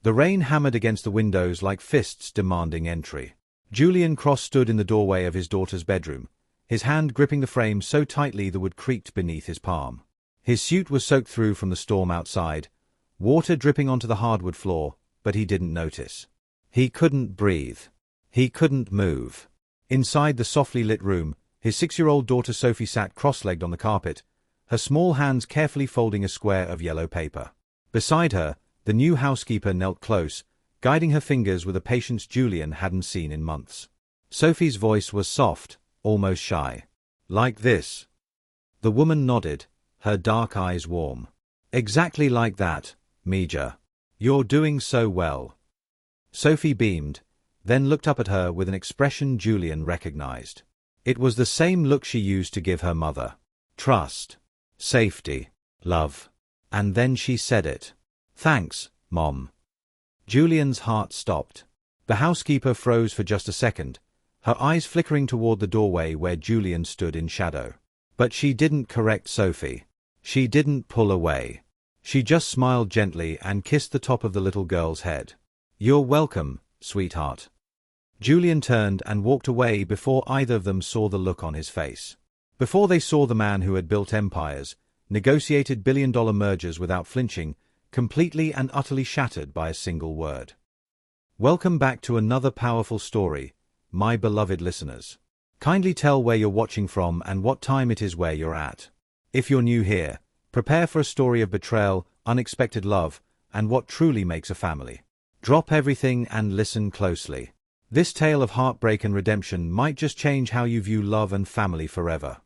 The rain hammered against the windows like fists demanding entry. Julian Cross stood in the doorway of his daughter's bedroom, his hand gripping the frame so tightly the wood creaked beneath his palm. His suit was soaked through from the storm outside, water dripping onto the hardwood floor, but he didn't notice. He couldn't breathe. He couldn't move. Inside the softly lit room, his 6-year-old daughter Sophie sat cross-legged on the carpet, her small hands carefully folding a square of yellow paper. Beside her, the new housekeeper knelt close, guiding her fingers with a patience Julian hadn't seen in months. Sophie's voice was soft, almost shy. "Like this?" The woman nodded, her dark eyes warm. "Exactly like that, Mija. You're doing so well." Sophie beamed, then looked up at her with an expression Julian recognized. It was the same look she used to give her mother. Trust. Safety. Love. And then she said it. "Thanks, Mom." Julian's heart stopped. The housekeeper froze for just a second, her eyes flickering toward the doorway where Julian stood in shadow. But she didn't correct Sophie. She didn't pull away. She just smiled gently and kissed the top of the little girl's head. "You're welcome, sweetheart." Julian turned and walked away before either of them saw the look on his face. Before they saw the man who had built empires, negotiated billion-dollar mergers without flinching, completely and utterly shattered by a single word. Welcome back to another powerful story, my beloved listeners. Kindly tell where you're watching from and what time it is where you're at. If you're new here, prepare for a story of betrayal, unexpected love, and what truly makes a family. Drop everything and listen closely. This tale of heartbreak and redemption might just change how you view love and family forever.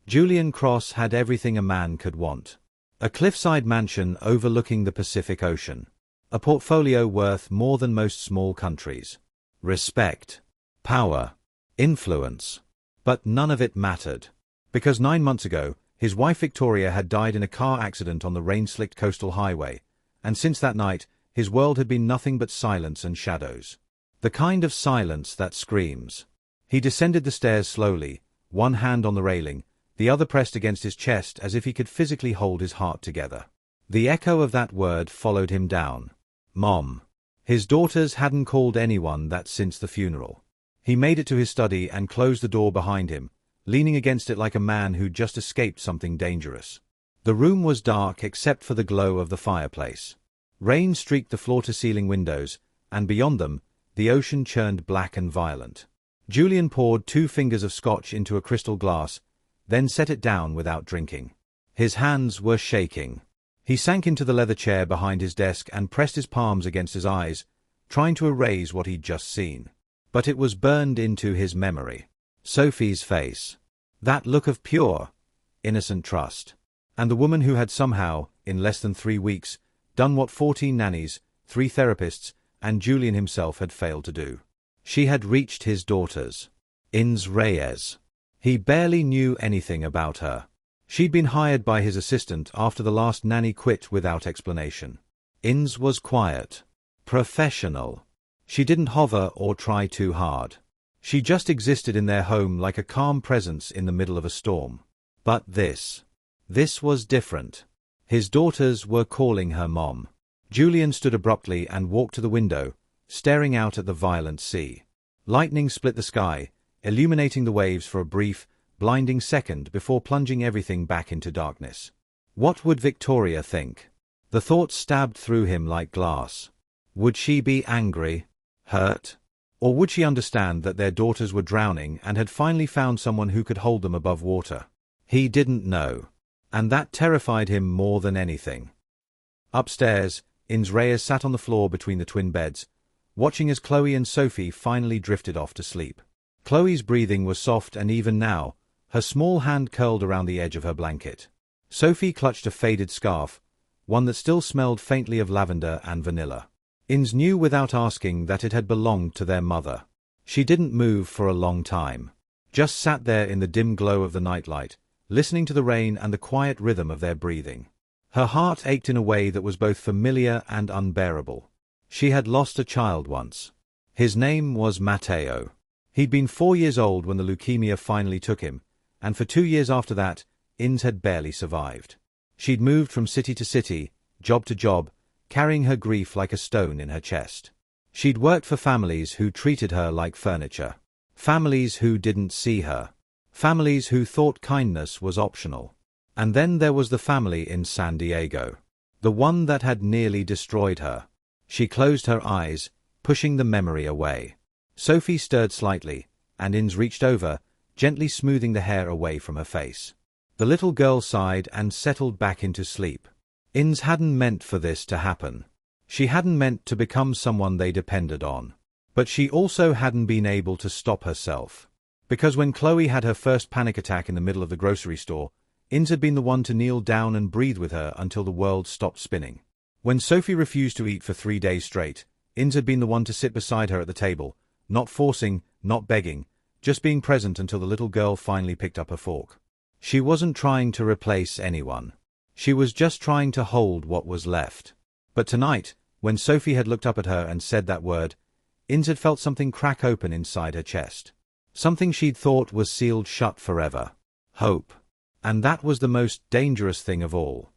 Julian Cross had everything a man could want. A cliffside mansion overlooking the Pacific Ocean. A portfolio worth more than most small countries. Respect. Power. Influence. But none of it mattered. Because 9 months ago, his wife Victoria had died in a car accident on the rain-slicked coastal highway, and since that night, his world had been nothing but silence and shadows. The kind of silence that screams. He descended the stairs slowly, one hand on the railing, the other pressed against his chest as if he could physically hold his heart together. The echo of that word followed him down. Mom. His daughters hadn't called anyone that since the funeral. He made it to his study and closed the door behind him, leaning against it like a man who'd just escaped something dangerous. The room was dark except for the glow of the fireplace. Rain streaked the floor-to-ceiling windows, and beyond them, the ocean churned black and violent. Julian poured 2 fingers of scotch into a crystal glass, then set it down without drinking. His hands were shaking. He sank into the leather chair behind his desk and pressed his palms against his eyes, trying to erase what he'd just seen. But it was burned into his memory. Sophie's face. That look of pure, innocent trust. And the woman who had somehow, in less than 3 weeks, done what 14 nannies, 3 therapists, and Julian himself had failed to do. She had reached his daughters. Ins Reyes. He barely knew anything about her. She'd been hired by his assistant after the last nanny quit without explanation. Ins was quiet. Professional. She didn't hover or try too hard. She just existed in their home like a calm presence in the middle of a storm. But this was different. His daughters were calling her Mom. Julian stood abruptly and walked to the window, staring out at the violent sea. Lightning split the sky, illuminating the waves for a brief, blinding second before plunging everything back into darkness. What would Victoria think? The thought stabbed through him like glass. Would she be angry? Hurt? Or would she understand that their daughters were drowning and had finally found someone who could hold them above water? He didn't know. And that terrified him more than anything. Upstairs, Ins Reyes sat on the floor between the twin beds, watching as Chloe and Sophie finally drifted off to sleep. Chloe's breathing was soft and even now, her small hand curled around the edge of her blanket. Sophie clutched a faded scarf, one that still smelled faintly of lavender and vanilla. Ins knew without asking that it had belonged to their mother. She didn't move for a long time. Just sat there in the dim glow of the nightlight, listening to the rain and the quiet rhythm of their breathing. Her heart ached in a way that was both familiar and unbearable. She had lost a child once. His name was Matteo. He'd been 4 years old when the leukemia finally took him, and for 2 years after that, Ins had barely survived. She'd moved from city to city, job to job, carrying her grief like a stone in her chest. She'd worked for families who treated her like furniture. Families who didn't see her. Families who thought kindness was optional. And then there was the family in San Diego. The one that had nearly destroyed her. She closed her eyes, pushing the memory away. Sophie stirred slightly, and Inns reached over, gently smoothing the hair away from her face. The little girl sighed and settled back into sleep. Inns hadn't meant for this to happen. She hadn't meant to become someone they depended on. But she also hadn't been able to stop herself. Because when Chloe had her first panic attack in the middle of the grocery store, Inns had been the one to kneel down and breathe with her until the world stopped spinning. When Sophie refused to eat for 3 days straight, Inns had been the one to sit beside her at the table, not forcing, not begging, just being present until the little girl finally picked up her fork. She wasn't trying to replace anyone. She was just trying to hold what was left. But tonight, when Sophie had looked up at her and said that word, Inns had felt something crack open inside her chest. Something she'd thought was sealed shut forever. Hope. And that was the most dangerous thing of all.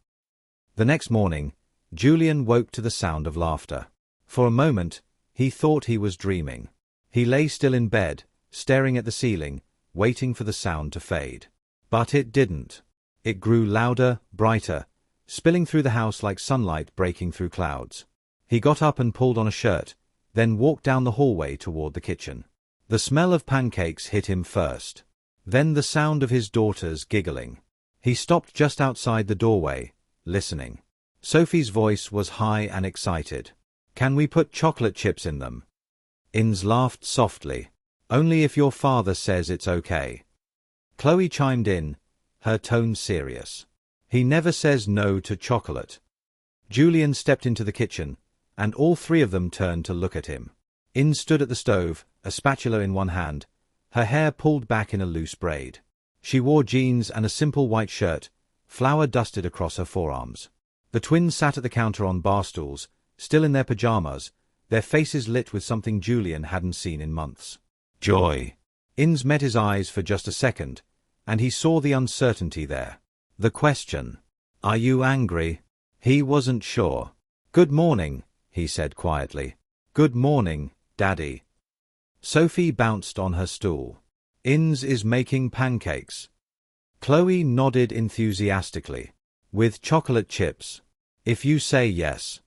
The next morning, Julian woke to the sound of laughter. For a moment, he thought he was dreaming. He lay still in bed, staring at the ceiling, waiting for the sound to fade. But it didn't. It grew louder, brighter, spilling through the house like sunlight breaking through clouds. He got up and pulled on a shirt, then walked down the hallway toward the kitchen. The smell of pancakes hit him first. Then the sound of his daughters giggling. He stopped just outside the doorway, listening. Sophie's voice was high and excited. "Can we put chocolate chips in them?" Inns laughed softly. "Only if your father says it's okay." Chloe chimed in, her tone serious. "He never says no to chocolate." Julian stepped into the kitchen, and all three of them turned to look at him. Inns stood at the stove, a spatula in one hand, her hair pulled back in a loose braid. She wore jeans and a simple white shirt, flour dusted across her forearms. The twins sat at the counter on bar stools, still in their pajamas, their faces lit with something Julian hadn't seen in months. Joy. Inns met his eyes for just a second, and he saw the uncertainty there. The question. "Are you angry?" He wasn't sure. "Good morning," he said quietly. "Good morning, Daddy." Sophie bounced on her stool. "Inns is making pancakes." Chloe nodded enthusiastically. "With chocolate chips. If you say yes."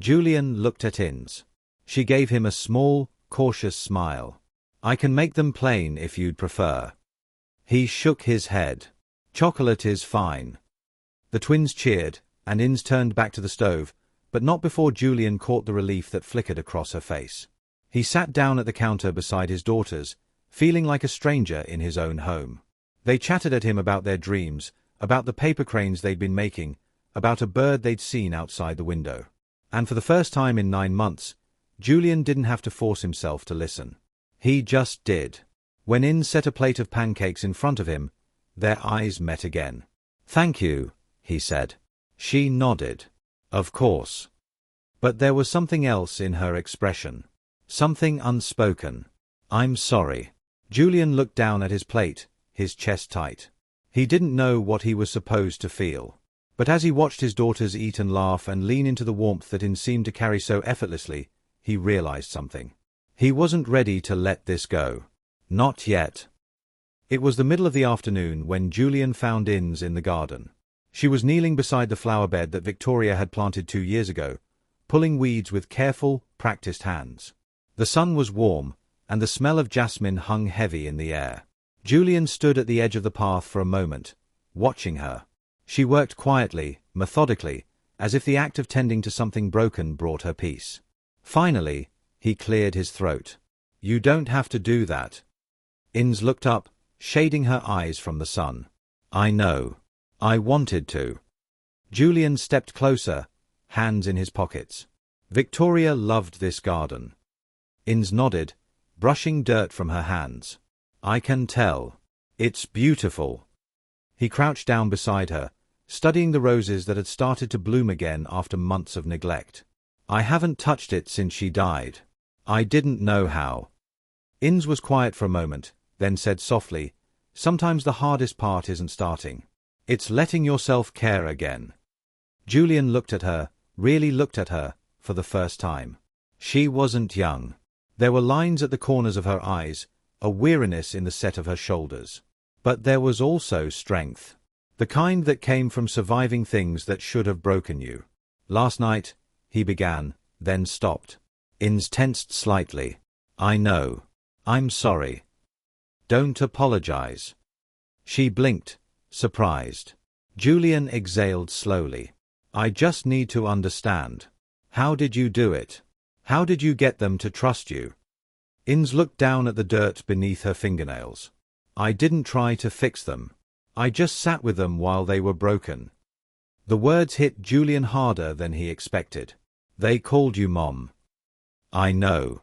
Julian looked at Inns. She gave him a small, cautious smile. "I can make them plain if you'd prefer." He shook his head. "Chocolate is fine." The twins cheered, and Inns turned back to the stove, but not before Julian caught the relief that flickered across her face. He sat down at the counter beside his daughters, feeling like a stranger in his own home. They chatted at him about their dreams, about the paper cranes they'd been making, about a bird they'd seen outside the window. And for the first time in 9 months, Julian didn't have to force himself to listen. He just did. When Inns set a plate of pancakes in front of him, their eyes met again. "Thank you," he said. She nodded. "Of course." But there was something else in her expression. Something unspoken. "I'm sorry." Julian looked down at his plate, his chest tight. He didn't know what he was supposed to feel. But as he watched his daughters eat and laugh and lean into the warmth that Inns seemed to carry so effortlessly, he realized something. He wasn't ready to let this go. Not yet. It was the middle of the afternoon when Julian found Inns in the garden. She was kneeling beside the flower bed that Victoria had planted 2 years ago, pulling weeds with careful, practiced hands. The sun was warm, and the smell of jasmine hung heavy in the air. Julian stood at the edge of the path for a moment, watching her. She worked quietly, methodically, as if the act of tending to something broken brought her peace. Finally, he cleared his throat. "You don't have to do that." Inns looked up, shading her eyes from the sun. "I know. I wanted to." Julian stepped closer, hands in his pockets. "Victoria loved this garden." Inns nodded, brushing dirt from her hands. "I can tell. It's beautiful." He crouched down beside her, studying the roses that had started to bloom again after months of neglect. "I haven't touched it since she died. I didn't know how." Inns was quiet for a moment, then said softly, "Sometimes the hardest part isn't starting. It's letting yourself care again." Julian looked at her, really looked at her, for the first time. She wasn't young. There were lines at the corners of her eyes, a weariness in the set of her shoulders. But there was also strength. The kind that came from surviving things that should have broken you. Last night, he began, then stopped. Ins tensed slightly. I know. I'm sorry. Don't apologize. She blinked, surprised. Julian exhaled slowly. I just need to understand. How did you do it? How did you get them to trust you? Ins looked down at the dirt beneath her fingernails. I didn't try to fix them. I just sat with them while they were broken. The words hit Julian harder than he expected. They called you Mom. I know.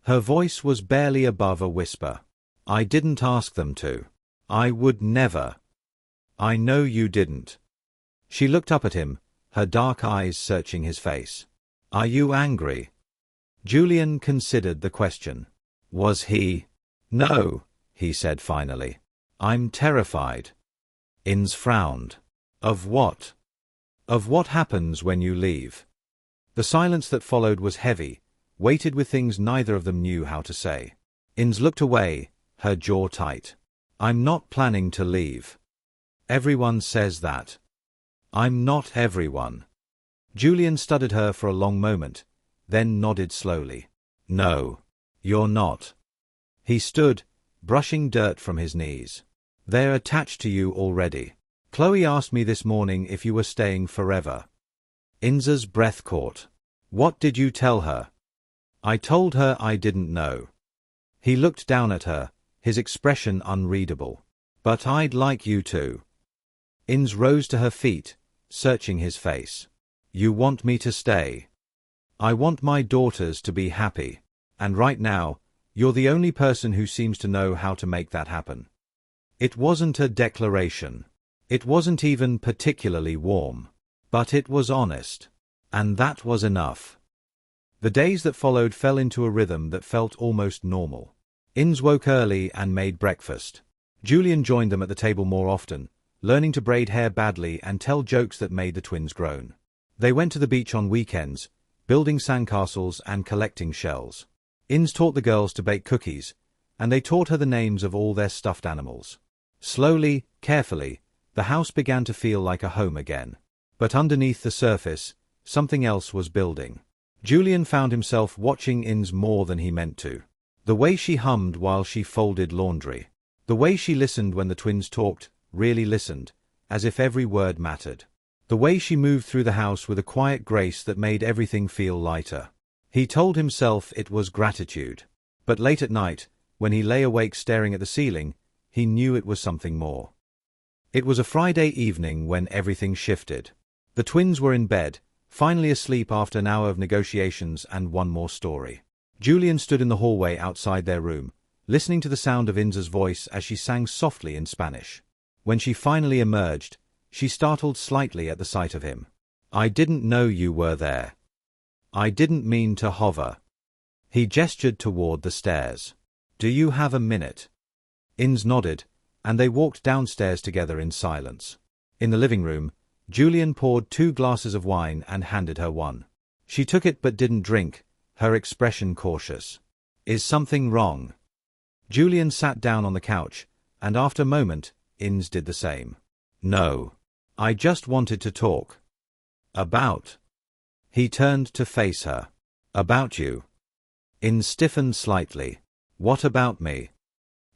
Her voice was barely above a whisper. I didn't ask them to. I would never. I know you didn't. She looked up at him, her dark eyes searching his face. Are you angry? Julian considered the question. Was he? No, he said finally. I'm terrified. Ins frowned. Of what? Of what happens when you leave? The silence that followed was heavy, weighted with things neither of them knew how to say. Ins looked away, her jaw tight. I'm not planning to leave. Everyone says that. I'm not everyone. Julian studied her for a long moment, then nodded slowly. No, you're not. He stood, brushing dirt from his knees. They're attached to you already. Chloe asked me this morning if you were staying forever. Ins's breath caught. What did you tell her? I told her I didn't know. He looked down at her, his expression unreadable. But I'd like you to. Ins rose to her feet, searching his face. You want me to stay? I want my daughters to be happy. And right now, you're the only person who seems to know how to make that happen. It wasn't a declaration. It wasn't even particularly warm. But it was honest. And that was enough. The days that followed fell into a rhythm that felt almost normal. Ins woke early and made breakfast. Julian joined them at the table more often, learning to braid hair badly and tell jokes that made the twins groan. They went to the beach on weekends, building sandcastles and collecting shells. Ins taught the girls to bake cookies, and they taught her the names of all their stuffed animals. Slowly, carefully, the house began to feel like a home again. But underneath the surface, something else was building. Julian found himself watching Ins more than he meant to. The way she hummed while she folded laundry. The way she listened when the twins talked, really listened, as if every word mattered. The way she moved through the house with a quiet grace that made everything feel lighter. He told himself it was gratitude. But late at night, when he lay awake staring at the ceiling, he knew it was something more. It was a Friday evening when everything shifted. The twins were in bed, finally asleep after an hour of negotiations and one more story. Julian stood in the hallway outside their room, listening to the sound of Ins's voice as she sang softly in Spanish. When she finally emerged, she startled slightly at the sight of him. I didn't know you were there. I didn't mean to hover. He gestured toward the stairs. Do you have a minute? Ins nodded, and they walked downstairs together in silence. In the living room, Julian poured 2 glasses of wine and handed her one. She took it but didn't drink, her expression cautious. Is something wrong? Julian sat down on the couch, and after a moment, Ins did the same. No. I just wanted to talk. About? He turned to face her. About you. Ins stiffened slightly. What about me?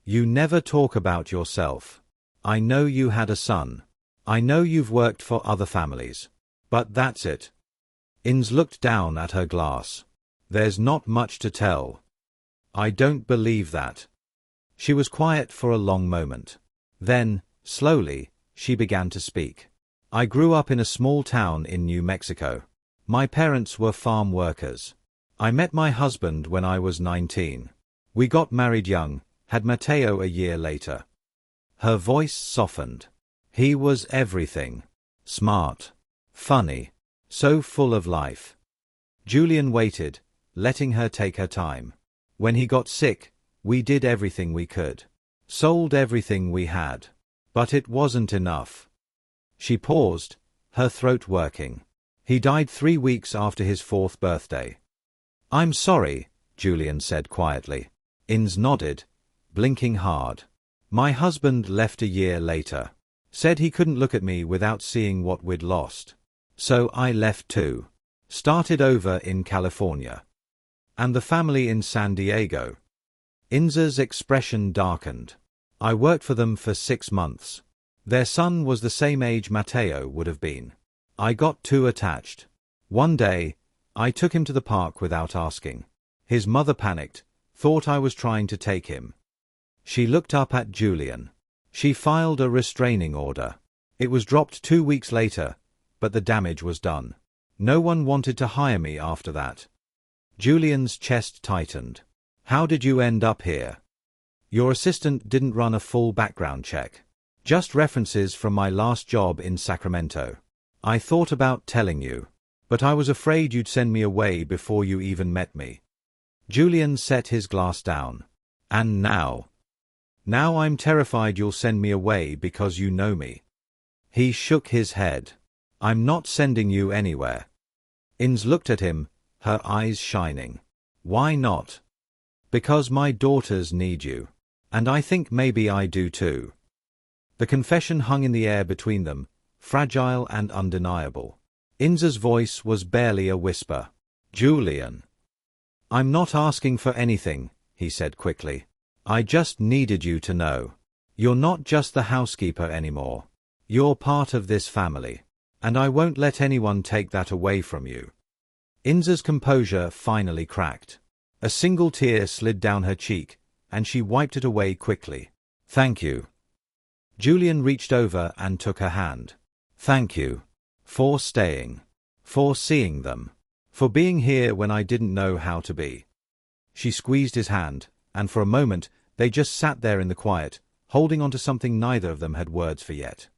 You never talk about yourself. I know you had a son. I know you've worked for other families. But that's it. Ins looked down at her glass. There's not much to tell. I don't believe that. She was quiet for a long moment. Then, slowly, she began to speak. I grew up in a small town in New Mexico. My parents were farm workers. I met my husband when I was 19. We got married young, had Mateo a year later. Her voice softened. He was everything. Smart. Funny. So full of life. Julian waited, letting her take her time. When he got sick, we did everything we could. Sold everything we had. But it wasn't enough. She paused, her throat working. He died 3 weeks after his 4th birthday. I'm sorry, Julian said quietly. Ins nodded, blinking hard. My husband left a year later. Said he couldn't look at me without seeing what we'd lost. So I left too. Started over in California. And the family in San Diego. Inza's expression darkened. I worked for them for 6 months. Their son was the same age Matteo would have been. I got too attached. One day, I took him to the park without asking. His mother panicked, thought I was trying to take him. She looked up at Julian. She filed a restraining order. It was dropped 2 weeks later, but the damage was done. No one wanted to hire me after that. Julian's chest tightened. How did you end up here? Your assistant didn't run a full background check. Just references from my last job in Sacramento. I thought about telling you, but I was afraid you'd send me away before you even met me. Julian set his glass down. And now? Now I'm terrified you'll send me away because you know me. He shook his head. I'm not sending you anywhere. Ins looked at him, her eyes shining. Why not? Because my daughters need you. And I think maybe I do too. The confession hung in the air between them, fragile and undeniable. Inza's voice was barely a whisper. Julian. I'm not asking for anything, he said quickly. I just needed you to know. You're not just the housekeeper anymore. You're part of this family. And I won't let anyone take that away from you. Inza's composure finally cracked. A single tear slid down her cheek, and she wiped it away quickly. Thank you. Julian reached over and took her hand. Thank you. For staying. For seeing them. For being here when I didn't know how to be. She squeezed his hand, and for a moment they just sat there in the quiet, holding on to something neither of them had words for yet.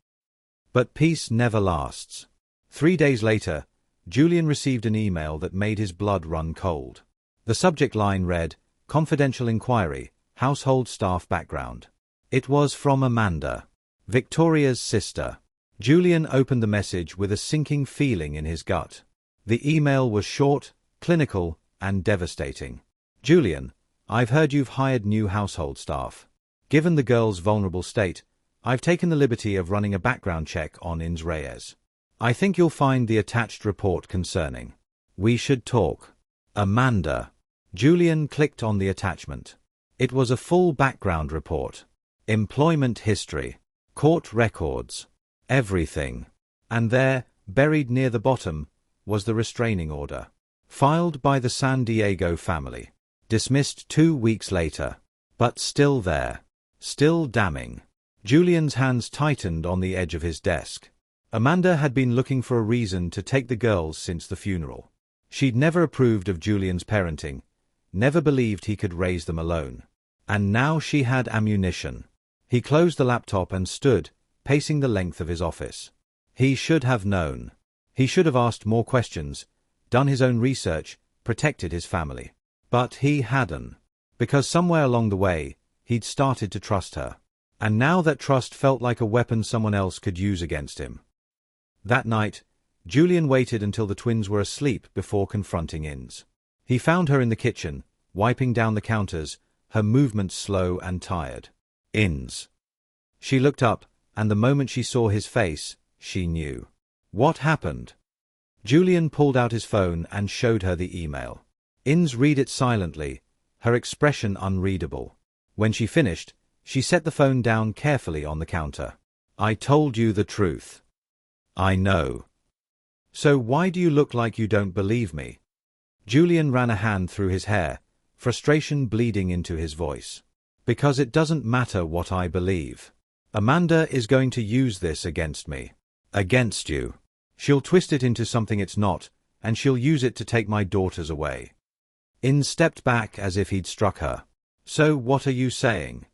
But peace never lasts. 3 days later, Julian received an email that made his blood run cold. The subject line read, Confidential Inquiry, Household Staff Background. It was from Amanda, Victoria's sister. Julian opened the message with a sinking feeling in his gut. The email was short, clinical, and devastating. Julian, I've heard you've hired new household staff. Given the girl's vulnerable state, I've taken the liberty of running a background check on Ins Reyes. I think you'll find the attached report concerning. We should talk. Amanda. Julian clicked on the attachment. It was a full background report. Employment history. Court records. Everything. And there, buried near the bottom, was the restraining order. Filed by the San Diego family. Dismissed 2 weeks later. But still there. Still damning. Julian's hands tightened on the edge of his desk. Amanda had been looking for a reason to take the girls since the funeral. She'd never approved of Julian's parenting, never believed he could raise them alone. And now she had ammunition. He closed the laptop and stood, pacing the length of his office. He should have known. He should have asked more questions, done his own research, protected his family. But he hadn't. Because somewhere along the way, he'd started to trust her. And now that trust felt like a weapon someone else could use against him. That night, Julian waited until the twins were asleep before confronting Ins. He found her in the kitchen, wiping down the counters, her movements slow and tired. Ins. She looked up, and the moment she saw his face, she knew. What happened? Julian pulled out his phone and showed her the email. Ins read it silently, her expression unreadable. When she finished, she set the phone down carefully on the counter. I told you the truth. I know. So why do you look like you don't believe me? Julian ran a hand through his hair, frustration bleeding into his voice. Because it doesn't matter what I believe. Amanda is going to use this against me. Against you. She'll twist it into something it's not, and she'll use it to take my daughters away. Ins stepped back as if he'd struck her. So what are you saying?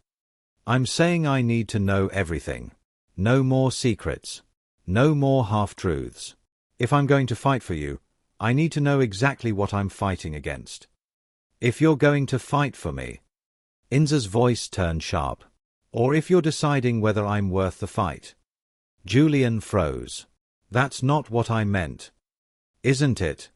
I'm saying I need to know everything. No more secrets. No more half-truths. If I'm going to fight for you, I need to know exactly what I'm fighting against. If you're going to fight for me. Inza's voice turned sharp. Or if you're deciding whether I'm worth the fight. Julian froze. That's not what I meant. Isn't it?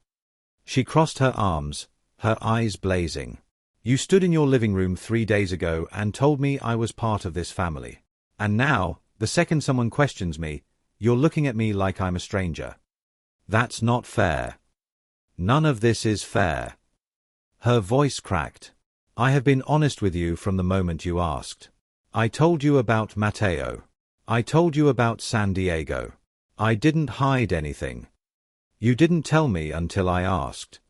She crossed her arms, her eyes blazing. You stood in your living room 3 days ago and told me I was part of this family. And now, the second someone questions me, you're looking at me like I'm a stranger. That's not fair. None of this is fair. Her voice cracked. I have been honest with you from the moment you asked. I told you about Mateo. I told you about San Diego. I didn't hide anything. You didn't tell me until I asked.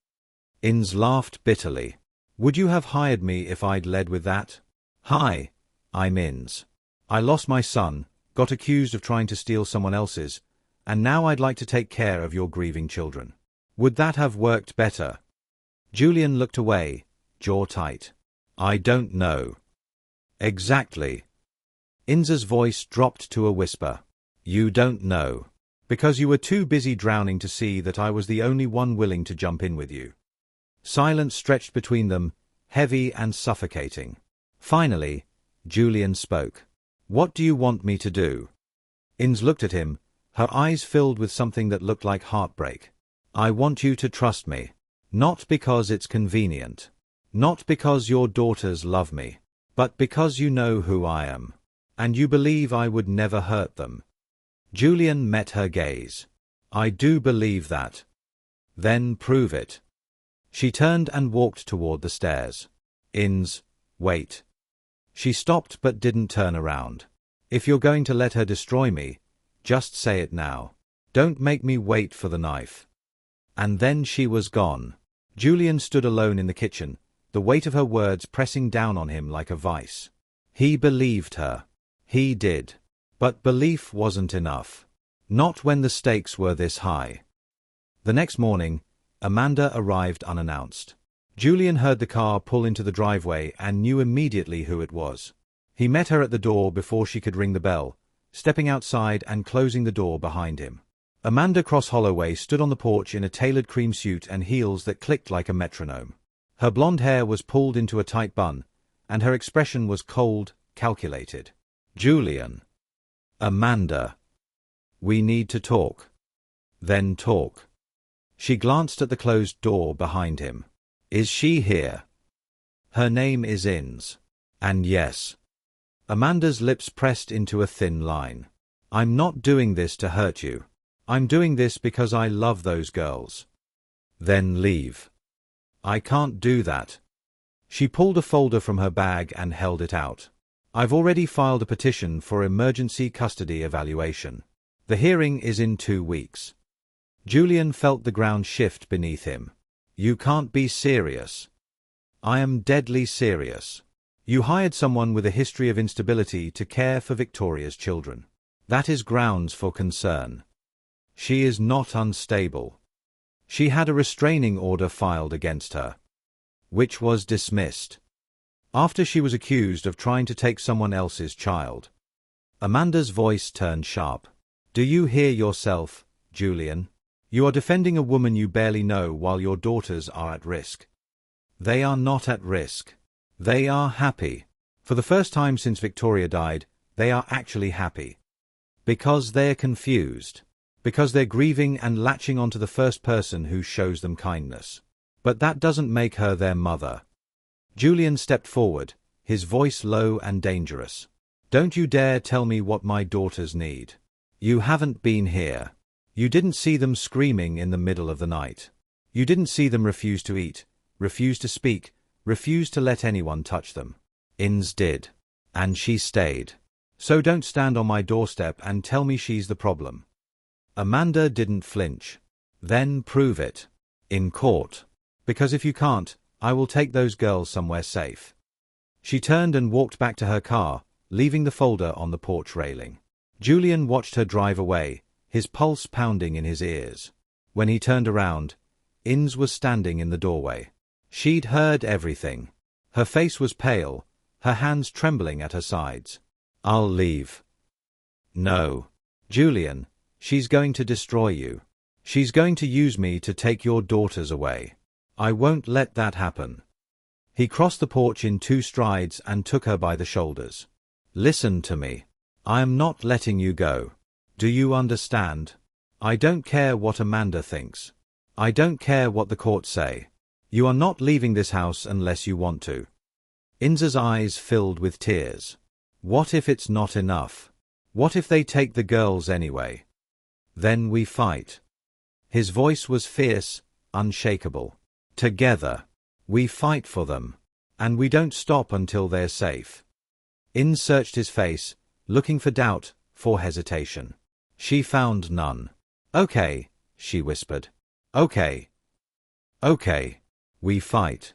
Inz laughed bitterly. Would you have hired me if I'd led with that? Hi, I'm Inz. I lost my son, got accused of trying to steal someone else's, and now I'd like to take care of your grieving children. Would that have worked better? Julian looked away, jaw tight. I don't know. Exactly. Inz's voice dropped to a whisper. You don't know. Because you were too busy drowning to see that I was the only one willing to jump in with you. Silence stretched between them, heavy and suffocating. Finally, Julian spoke. What do you want me to do? Inz looked at him, her eyes filled with something that looked like heartbreak. I want you to trust me. Not because it's convenient. Not because your daughters love me. But because you know who I am. And you believe I would never hurt them. Julian met her gaze. I do believe that. Then prove it. She turned and walked toward the stairs. Inz, wait. She stopped but didn't turn around. If you're going to let her destroy me, just say it now. Don't make me wait for the knife. And then she was gone. Julian stood alone in the kitchen, the weight of her words pressing down on him like a vice. He believed her. He did. But belief wasn't enough. Not when the stakes were this high. The next morning, Amanda arrived unannounced. Julian heard the car pull into the driveway and knew immediately who it was. He met her at the door before she could ring the bell, stepping outside and closing the door behind him. Amanda Cross-Holloway stood on the porch in a tailored cream suit and heels that clicked like a metronome. Her blonde hair was pulled into a tight bun, and her expression was cold, calculated. Julian. Amanda. We need to talk. Then talk. She glanced at the closed door behind him. Is she here? Her name is Inz. And yes. Amanda's lips pressed into a thin line. I'm not doing this to hurt you. I'm doing this because I love those girls. Then leave. I can't do that. She pulled a folder from her bag and held it out. I've already filed a petition for emergency custody evaluation. The hearing is in 2 weeks. Julian felt the ground shift beneath him. You can't be serious. I am deadly serious. You hired someone with a history of instability to care for Victoria's children. That is grounds for concern. She is not unstable. She had a restraining order filed against her, which was dismissed after she was accused of trying to take someone else's child. Amanda's voice turned sharp. Do you hear yourself, Julian? You are defending a woman you barely know while your daughters are at risk. They are not at risk. They are happy. For the first time since Victoria died, they are actually happy. Because they're confused. Because they're grieving and latching onto the first person who shows them kindness. But that doesn't make her their mother. Julian stepped forward, his voice low and dangerous. Don't you dare tell me what my daughters need. You haven't been here. You didn't see them screaming in the middle of the night. You didn't see them refuse to eat, refuse to speak, refuse to let anyone touch them. Inz did. And she stayed. So don't stand on my doorstep and tell me she's the problem. Amanda didn't flinch. Then prove it. In court. Because if you can't, I will take those girls somewhere safe. She turned and walked back to her car, leaving the folder on the porch railing. Julian watched her drive away, his pulse pounding in his ears. When he turned around, Inz was standing in the doorway. She'd heard everything. Her face was pale, her hands trembling at her sides. I'll leave. No. Julian, she's going to destroy you. She's going to use me to take your daughters away. I won't let that happen. He crossed the porch in 2 strides and took her by the shoulders. Listen to me. I am not letting you go. Do you understand? I don't care what Amanda thinks. I don't care what the courts say. You are not leaving this house unless you want to. Inza's eyes filled with tears. What if it's not enough? What if they take the girls anyway? Then we fight. His voice was fierce, unshakable. Together. We fight for them. And we don't stop until they're safe. Inz searched his face, looking for doubt, for hesitation. She found none. Okay, she whispered. Okay. Okay. We fight.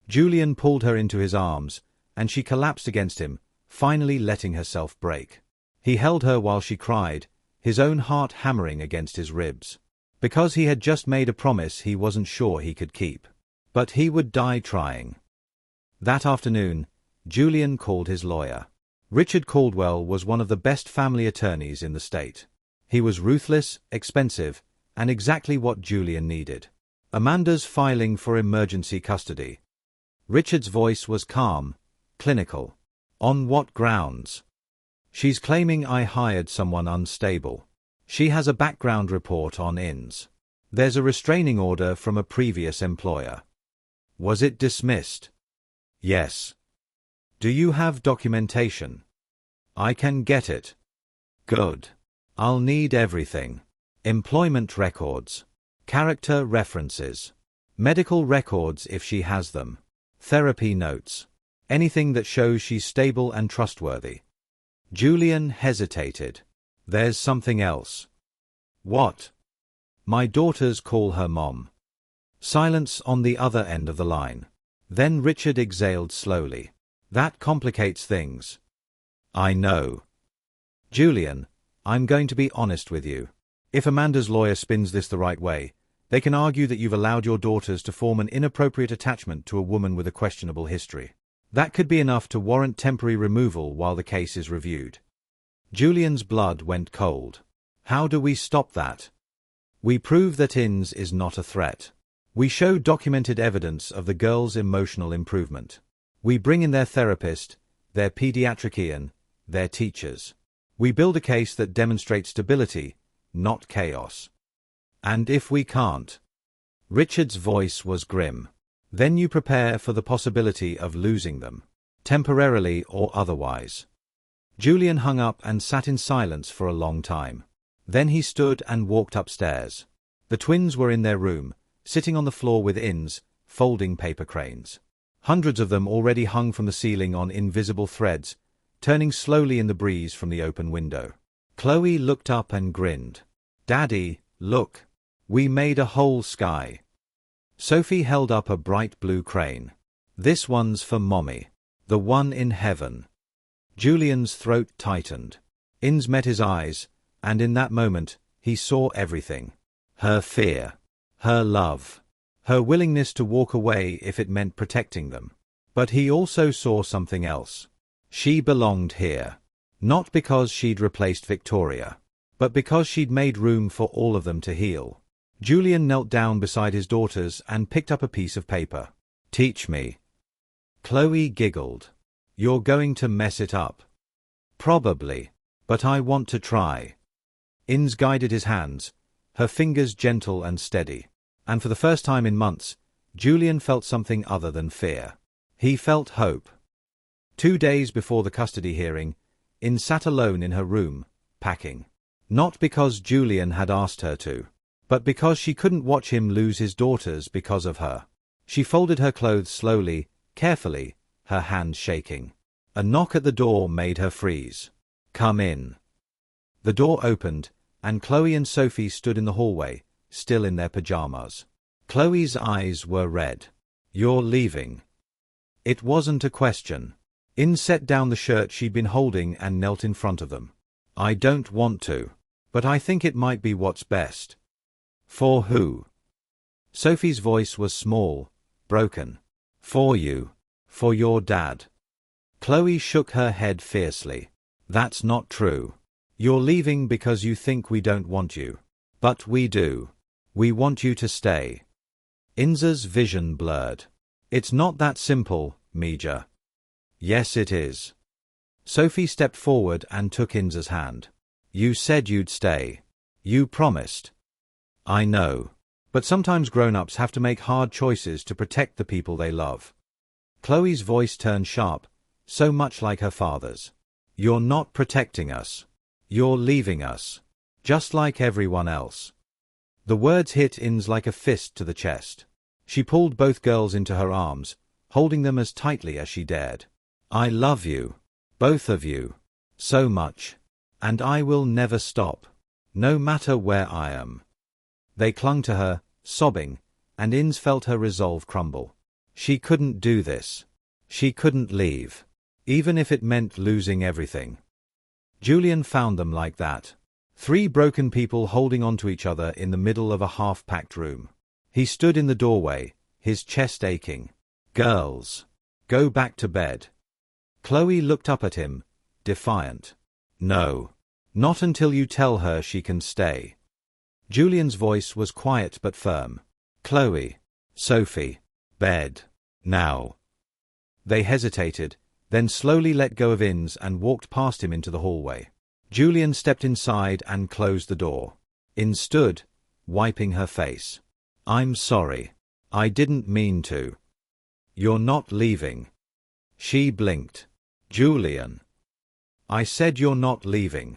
Julian pulled her into his arms, and she collapsed against him, finally letting herself break. He held her while she cried, his own heart hammering against his ribs. Because he had just made a promise he wasn't sure he could keep. But he would die trying. That afternoon, Julian called his lawyer. Richard Caldwell was one of the best family attorneys in the state. He was ruthless, expensive, and exactly what Julian needed. Amanda's filing for emergency custody. Richard's voice was calm, clinical. On what grounds? She's claiming I hired someone unstable. She has a background report on Inz. There's a restraining order from a previous employer. Was it dismissed? Yes. Do you have documentation? I can get it. Good. I'll need everything. Employment records. Character references. Medical records if she has them. Therapy notes. Anything that shows she's stable and trustworthy. Julian hesitated. There's something else. What? My daughters call her Mom. Silence on the other end of the line. Then Richard exhaled slowly. That complicates things. I know. Julian, I'm going to be honest with you. If Amanda's lawyer spins this the right way, they can argue that you've allowed your daughters to form an inappropriate attachment to a woman with a questionable history. That could be enough to warrant temporary removal while the case is reviewed. Julian's blood went cold. How do we stop that? We prove that Inz is not a threat. We show documented evidence of the girls' emotional improvement. We bring in their therapist, their pediatrician, their teachers. We build a case that demonstrates stability, not chaos. And if we can't? Richard's voice was grim. Then you prepare for the possibility of losing them, temporarily or otherwise. Julian hung up and sat in silence for a long time. Then he stood and walked upstairs. The twins were in their room, sitting on the floor with Inz, folding paper cranes. Hundreds of them already hung from the ceiling on invisible threads, turning slowly in the breeze from the open window. Chloe looked up and grinned. Daddy, look. We made a whole sky. Sophie held up a bright blue crane. This one's for Mommy. The one in heaven. Julian's throat tightened. Inz met his eyes, and in that moment, he saw everything. Her fear. Her love. Her willingness to walk away if it meant protecting them. But he also saw something else. She belonged here. Not because she'd replaced Victoria, but because she'd made room for all of them to heal. Julian knelt down beside his daughters and picked up a piece of paper. Teach me. Chloe giggled. You're going to mess it up. Probably. But I want to try. Inz guided his hands, her fingers gentle and steady. And for the first time in months, Julian felt something other than fear. He felt hope. 2 days before the custody hearing, Inz sat alone in her room, packing. Not because Julian had asked her to, but because she couldn't watch him lose his daughters because of her. She folded her clothes slowly, carefully, her hands shaking. A knock at the door made her freeze. Come in. The door opened, and Chloe and Sophie stood in the hallway, still in their pajamas. Chloe's eyes were red. You're leaving. It wasn't a question. Inz set down the shirt she'd been holding and knelt in front of them. I don't want to, but I think it might be what's best. For who? Sophie's voice was small, broken. For you. For your dad. Chloe shook her head fiercely. That's not true. You're leaving because you think we don't want you. But we do. We want you to stay. Inza's vision blurred. It's not that simple, Mija. Yes, it is. Sophie stepped forward and took Inza's hand. You said you'd stay. You promised. I know. But sometimes grown-ups have to make hard choices to protect the people they love. Chloe's voice turned sharp, so much like her father's. You're not protecting us. You're leaving us. Just like everyone else. The words hit Inz like a fist to the chest. She pulled both girls into her arms, holding them as tightly as she dared. I love you. Both of you. So much. And I will never stop. No matter where I am. They clung to her, sobbing, and Inz felt her resolve crumble. She couldn't do this. She couldn't leave. Even if it meant losing everything. Julian found them like that. 3 broken people holding onto each other in the middle of a half-packed room. He stood in the doorway, his chest aching. Girls. Go back to bed. Chloe looked up at him, defiant. No. Not until you tell her she can stay. Julian's voice was quiet but firm. Chloe. Sophie. Bed. Now. They hesitated, then slowly let go of Inz and walked past him into the hallway. Julian stepped inside and closed the door. Inz stood, wiping her face. I'm sorry. I didn't mean to. You're not leaving. She blinked. Julian. I said you're not leaving.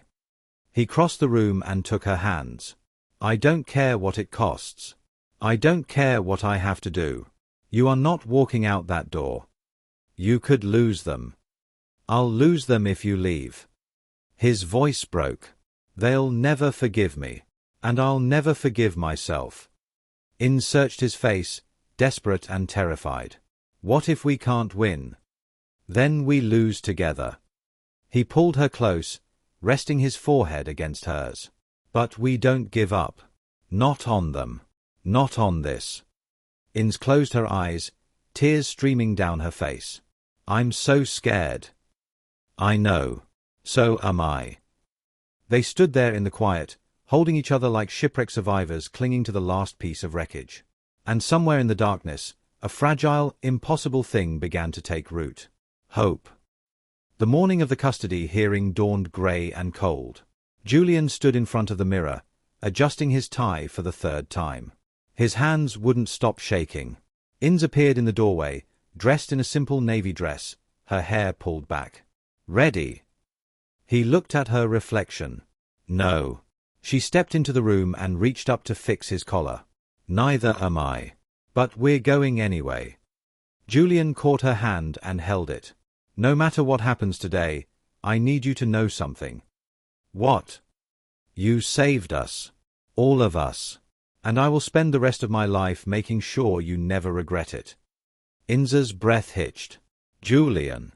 He crossed the room and took her hands. I don't care what it costs. I don't care what I have to do. You are not walking out that door. You could lose them. I'll lose them if you leave. His voice broke. They'll never forgive me. And I'll never forgive myself. Inz searched his face, desperate and terrified. What if we can't win? Then we lose together. He pulled her close, resting his forehead against hers. But we don't give up. Not on them. Not on this. Inz closed her eyes, tears streaming down her face. I'm so scared. I know. So am I. They stood there in the quiet, holding each other like shipwreck survivors clinging to the last piece of wreckage. And somewhere in the darkness, a fragile, impossible thing began to take root. Hope. The morning of the custody hearing dawned grey and cold. Julian stood in front of the mirror, adjusting his tie for the 3rd time. His hands wouldn't stop shaking. Inz appeared in the doorway, dressed in a simple navy dress, her hair pulled back. Ready? He looked at her reflection. No. She stepped into the room and reached up to fix his collar. Neither am I. But we're going anyway. Julian caught her hand and held it. No matter what happens today, I need you to know something. What? You saved us. All of us. And I will spend the rest of my life making sure you never regret it. Inz's breath hitched. Julian.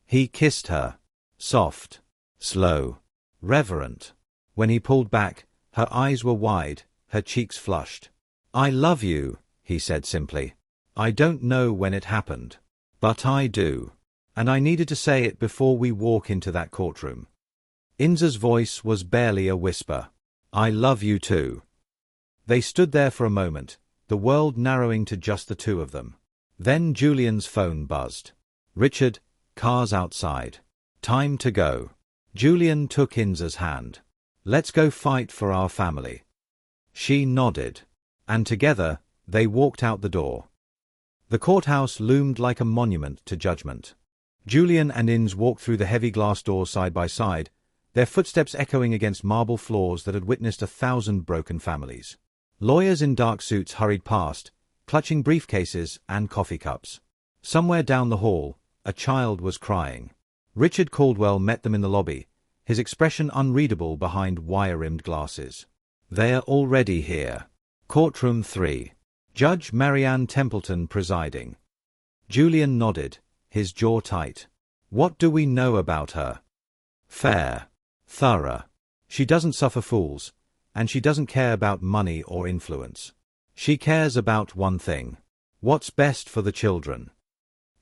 He kissed her. Soft. Slow. Reverent. When he pulled back, her eyes were wide, her cheeks flushed. I love you, he said simply. I don't know when it happened. But I do. And I needed to say it before we walk into that courtroom. Inz's voice was barely a whisper. I love you too. They stood there for a moment, the world narrowing to just the 2 of them. Then Julian's phone buzzed. Richard, cars outside. Time to go. Julian took Inz's hand. Let's go fight for our family. She nodded. And together, they walked out the door. The courthouse loomed like a monument to judgment. Julian and Inz walked through the heavy glass doors side by side, their footsteps echoing against marble floors that had witnessed 1,000 broken families. Lawyers in dark suits hurried past, clutching briefcases and coffee cups. Somewhere down the hall, a child was crying. Richard Caldwell met them in the lobby, his expression unreadable behind wire-rimmed glasses. They're already here. Courtroom 3. Judge Marianne Templeton presiding. Julian nodded, his jaw tight. What do we know about her? Fair. Thorough. She doesn't suffer fools, and she doesn't care about money or influence. She cares about one thing. What's best for the children.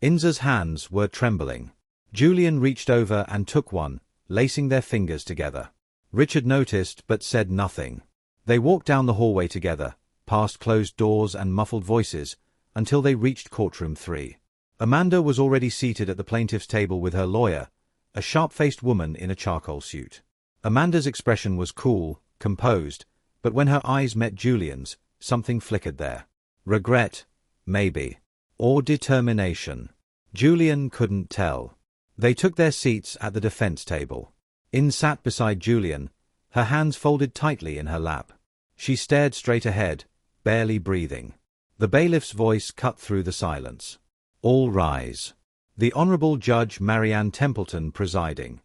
Inz's hands were trembling. Julian reached over and took one, lacing their fingers together. Richard noticed but said nothing. They walked down the hallway together, past closed doors and muffled voices, until they reached courtroom 3. Amanda was already seated at the plaintiff's table with her lawyer, a sharp-faced woman in a charcoal suit. Amanda's expression was cool, composed, but when her eyes met Julian's, something flickered there. Regret, maybe. Or determination. Julian couldn't tell. They took their seats at the defense table. Ins sat beside Julian, her hands folded tightly in her lap. She stared straight ahead, barely breathing. The bailiff's voice cut through the silence. All rise. The Honourable Judge Marianne Templeton presiding.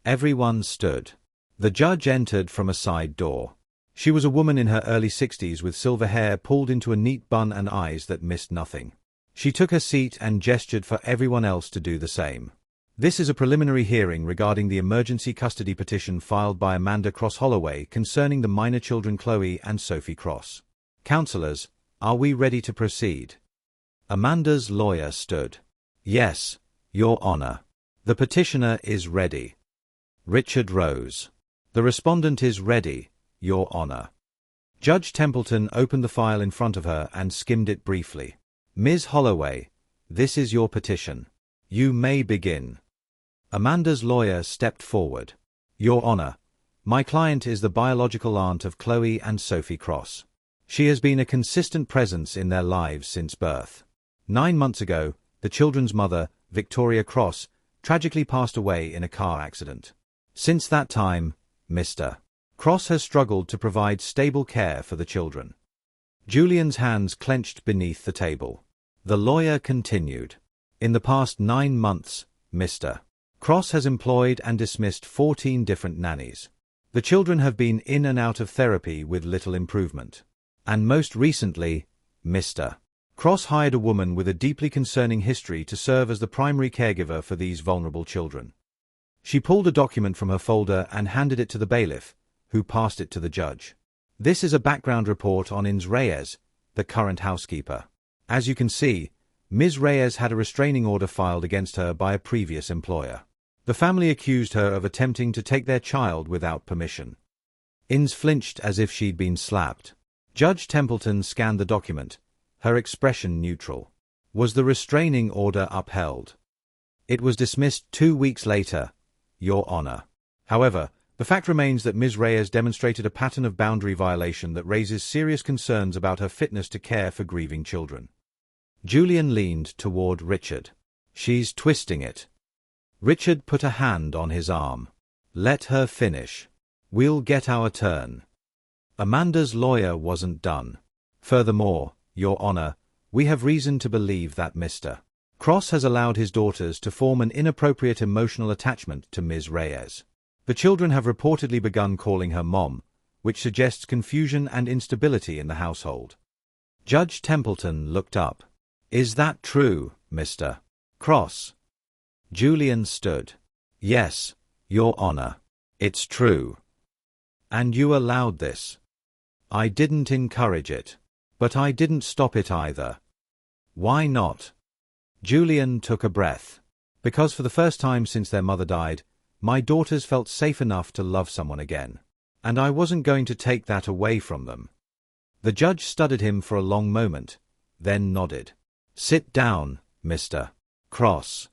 Everyone stood. The judge entered from a side door. She was a woman in her early 60s with silver hair pulled into a neat bun and eyes that missed nothing. She took her seat and gestured for everyone else to do the same. This is a preliminary hearing regarding the emergency custody petition filed by Amanda Cross Holloway concerning the minor children Chloe and Sophie Cross. Councillors, are we ready to proceed? Amanda's lawyer stood. Yes, Your Honour. The petitioner is ready. Richard rose. The respondent is ready, Your Honour. Judge Templeton opened the file in front of her and skimmed it briefly. Ms. Holloway, this is your petition. You may begin. Amanda's lawyer stepped forward. Your Honour, my client is the biological aunt of Chloe and Sophie Cross. She has been a consistent presence in their lives since birth. 9 months ago, the children's mother, Victoria Cross, tragically passed away in a car accident. Since that time, Mr. Cross has struggled to provide stable care for the children. Julian's hands clenched beneath the table. The lawyer continued. In the past 9 months, Mr. Cross has employed and dismissed 14 different nannies. The children have been in and out of therapy with little improvement. And most recently, Mr. Cross hired a woman with a deeply concerning history to serve as the primary caregiver for these vulnerable children. She pulled a document from her folder and handed it to the bailiff, who passed it to the judge. This is a background report on Ins Reyes, the current housekeeper. As you can see, Ms. Reyes had a restraining order filed against her by a previous employer. The family accused her of attempting to take their child without permission. Ins flinched as if she'd been slapped. Judge Templeton scanned the document, her expression neutral. Was the restraining order upheld? It was dismissed 2 weeks later, Your Honour. However, the fact remains that Ms. Reyes demonstrated a pattern of boundary violation that raises serious concerns about her fitness to care for grieving children. Julian leaned toward Richard. She's twisting it. Richard put a hand on his arm. Let her finish. We'll get our turn. Amanda's lawyer wasn't done. Furthermore, Your Honour, we have reason to believe that Mr. Cross has allowed his daughters to form an inappropriate emotional attachment to Ms. Reyes. The children have reportedly begun calling her Mom, which suggests confusion and instability in the household. Judge Templeton looked up. Is that true, Mr. Cross? Julian stood. Yes, Your Honour. It's true. And you allowed this. I didn't encourage it. But I didn't stop it either. Why not? Julian took a breath. Because for the first time since their mother died, my daughters felt safe enough to love someone again. And I wasn't going to take that away from them. The judge studied him for a long moment, then nodded. Sit down, Mr. Cross.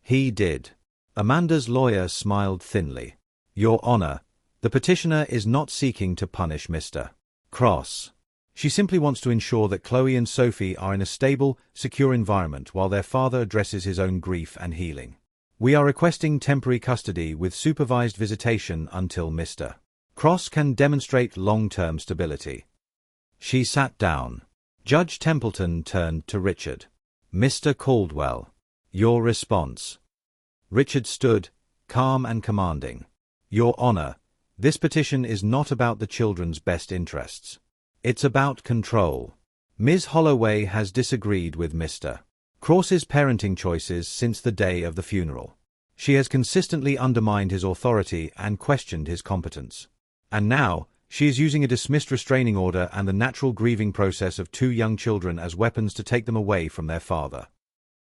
He did. Amanda's lawyer smiled thinly. Your Honour, the petitioner is not seeking to punish Mr. Cross. She simply wants to ensure that Chloe and Sophie are in a stable, secure environment while their father addresses his own grief and healing. We are requesting temporary custody with supervised visitation until Mr. Cross can demonstrate long-term stability. She sat down. Judge Templeton turned to Richard. Mr. Caldwell, your response. Richard stood, calm and commanding. Your Honour, this petition is not about the children's best interests. It's about control. Ms. Holloway has disagreed with Mr. Cross's parenting choices since the day of the funeral. She has consistently undermined his authority and questioned his competence. And now, she is using a dismissed restraining order and the natural grieving process of 2 young children as weapons to take them away from their father.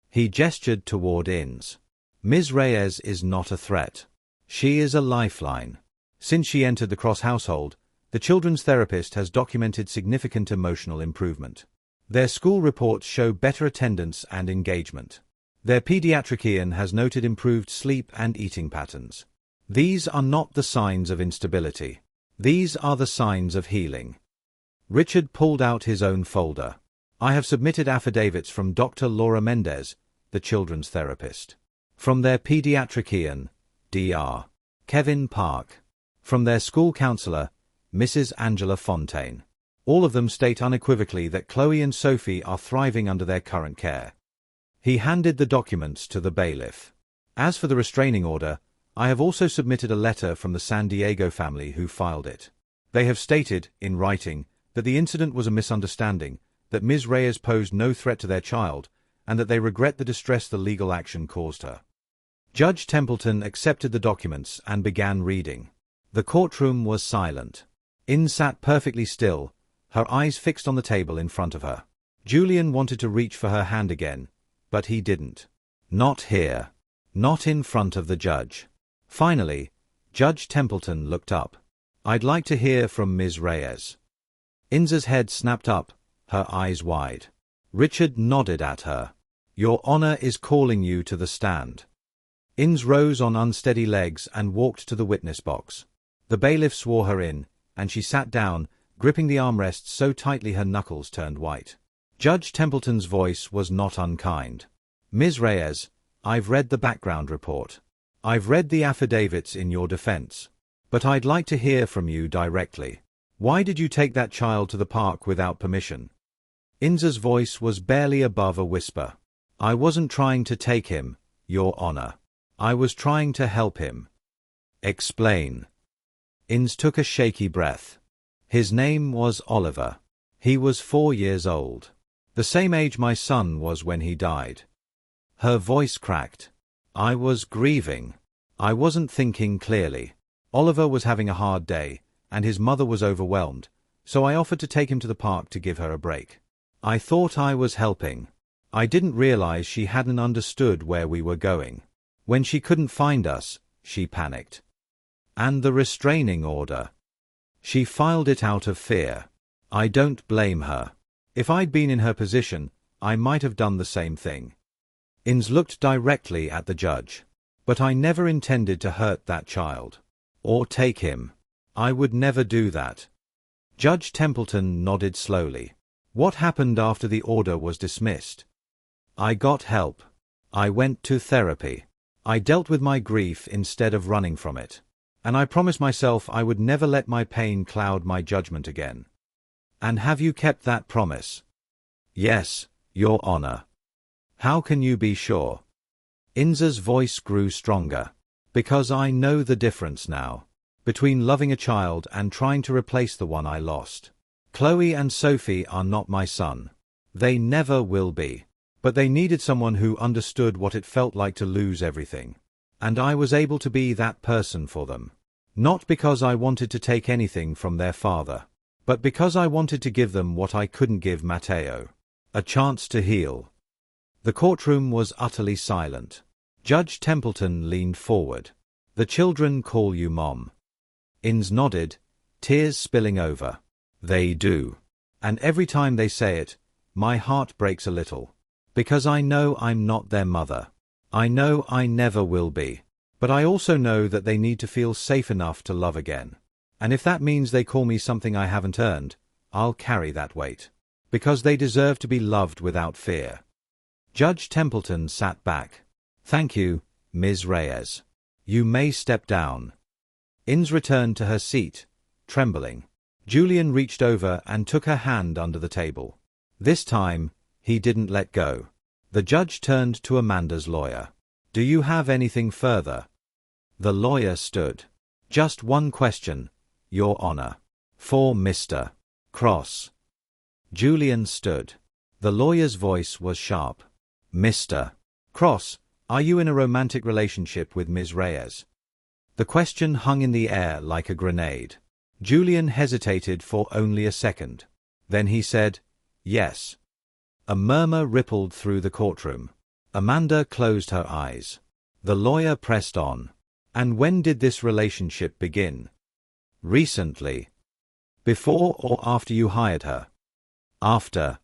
He gestured toward Ins. Ms. Reyes is not a threat. She is a lifeline. Since she entered the Cross household, the children's therapist has documented significant emotional improvement. Their school reports show better attendance and engagement. Their pediatrician has noted improved sleep and eating patterns. These are not the signs of instability. These are the signs of healing. Richard pulled out his own folder. I have submitted affidavits from Dr. Laura Mendez, the children's therapist. From their pediatrician, Dr. Kevin Park. From their school counselor, Mrs. Angela Fontaine. All of them state unequivocally that Chloe and Sophie are thriving under their current care. He handed the documents to the bailiff. As for the restraining order, I have also submitted a letter from the San Diego family who filed it. They have stated, in writing, that the incident was a misunderstanding, that Ms. Reyes posed no threat to their child, and that they regret the distress the legal action caused her. Judge Templeton accepted the documents and began reading. The courtroom was silent. Inez sat perfectly still, her eyes fixed on the table in front of her. Julian wanted to reach for her hand again, but he didn't. Not here. Not in front of the judge. Finally, Judge Templeton looked up. I'd like to hear from Ms. Reyes. Inez's head snapped up, her eyes wide. Richard nodded at her. Your Honor is calling you to the stand. Inez rose on unsteady legs and walked to the witness box. The bailiff swore her in, and she sat down, gripping the armrests so tightly her knuckles turned white. Judge Templeton's voice was not unkind. Ms. Reyes, I've read the background report. I've read the affidavits in your defense. But I'd like to hear from you directly. Why did you take that child to the park without permission? Inez's voice was barely above a whisper. I wasn't trying to take him, Your Honor. I was trying to help him. Explain. Inez took a shaky breath. His name was Oliver. He was 4 years old. The same age my son was when he died. Her voice cracked. I was grieving. I wasn't thinking clearly. Oliver was having a hard day, and his mother was overwhelmed, so I offered to take him to the park to give her a break. I thought I was helping. I didn't realize she hadn't understood where we were going. When she couldn't find us, she panicked. And the restraining order. She filed it out of fear. I don't blame her. If I'd been in her position, I might have done the same thing. Inez looked directly at the judge. But I never intended to hurt that child. Or take him. I would never do that. Judge Templeton nodded slowly. What happened after the order was dismissed? I got help. I went to therapy. I dealt with my grief instead of running from it. And I promised myself I would never let my pain cloud my judgment again. And have you kept that promise? Yes, Your Honor. How can you be sure? Inez's voice grew stronger. Because I know the difference now. Between loving a child and trying to replace the one I lost. Chloe and Sophie are not my son. They never will be. But they needed someone who understood what it felt like to lose everything. And I was able to be that person for them. Not because I wanted to take anything from their father. But because I wanted to give them what I couldn't give Mateo. A chance to heal. The courtroom was utterly silent. Judge Templeton leaned forward. The children call you Mom. Inez nodded, tears spilling over. They do. And every time they say it, my heart breaks a little. Because I know I'm not their mother. I know I never will be. But I also know that they need to feel safe enough to love again. And if that means they call me something I haven't earned, I'll carry that weight. Because they deserve to be loved without fear. Judge Templeton sat back. Thank you, Ms. Reyes. You may step down. Inez returned to her seat, trembling. Julian reached over and took her hand under the table. This time, he didn't let go. The judge turned to Amanda's lawyer. Do you have anything further? The lawyer stood. Just one question, Your Honor. For Mr. Cross. Julian stood. The lawyer's voice was sharp. Mr. Cross, are you in a romantic relationship with Ms. Reyes? The question hung in the air like a grenade. Julian hesitated for only a second. Then he said, yes. A murmur rippled through the courtroom. Amanda closed her eyes. The lawyer pressed on. And when did this relationship begin? Recently. Before or after you hired her? After.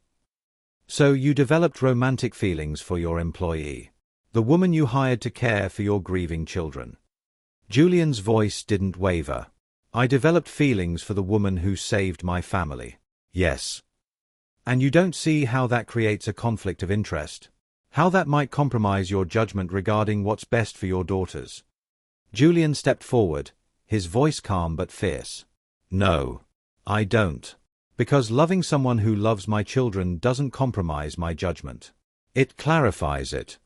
So you developed romantic feelings for your employee, the woman you hired to care for your grieving children. Julian's voice didn't waver. I developed feelings for the woman who saved my family. Yes. And you don't see how that creates a conflict of interest? How that might compromise your judgment regarding what's best for your daughters? Julian stepped forward, his voice calm but fierce. No. I don't. Because loving someone who loves my children doesn't compromise my judgment. It clarifies it.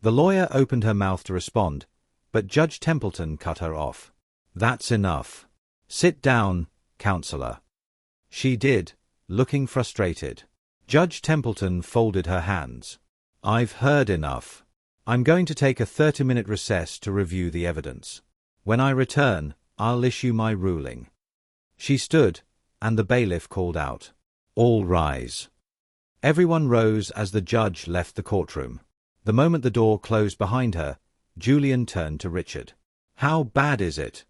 The lawyer opened her mouth to respond, but Judge Templeton cut her off. That's enough. Sit down, counselor. She did, looking frustrated. Judge Templeton folded her hands. I've heard enough. I'm going to take a 30-minute recess to review the evidence. When I return, I'll issue my ruling. She stood, and the bailiff called out, "All rise." Everyone rose as the judge left the courtroom. The moment the door closed behind her, Julian turned to Richard. How bad is it?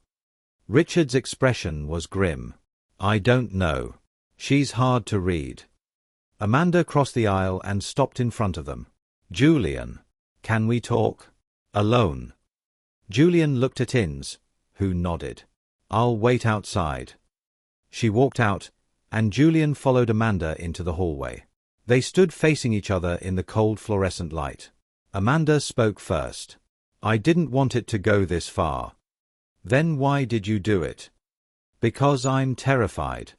Richard's expression was grim. I don't know. She's hard to read. Amanda crossed the aisle and stopped in front of them. Julian, can we talk? Alone. Julian looked at Innes, who nodded. I'll wait outside. She walked out, and Julian followed Amanda into the hallway. They stood facing each other in the cold fluorescent light. Amanda spoke first. I didn't want it to go this far. Then why did you do it? Because I'm terrified.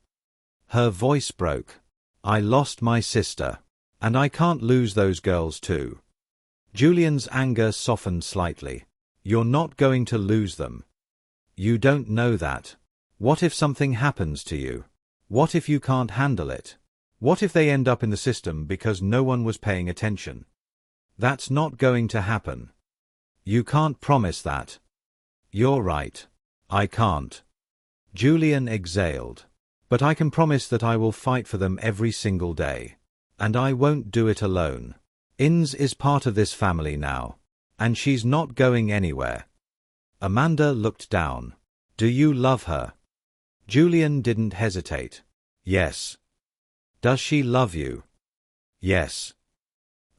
Her voice broke. I lost my sister. And I can't lose those girls too. Julian's anger softened slightly. You're not going to lose them. You don't know that. What if something happens to you? What if you can't handle it? What if they end up in the system because no one was paying attention? That's not going to happen. You can't promise that. You're right. I can't. Julian exhaled. But I can promise that I will fight for them every single day. And I won't do it alone. Innes is part of this family now. And she's not going anywhere. Amanda looked down. Do you love her? Julian didn't hesitate. Yes. Does she love you? Yes.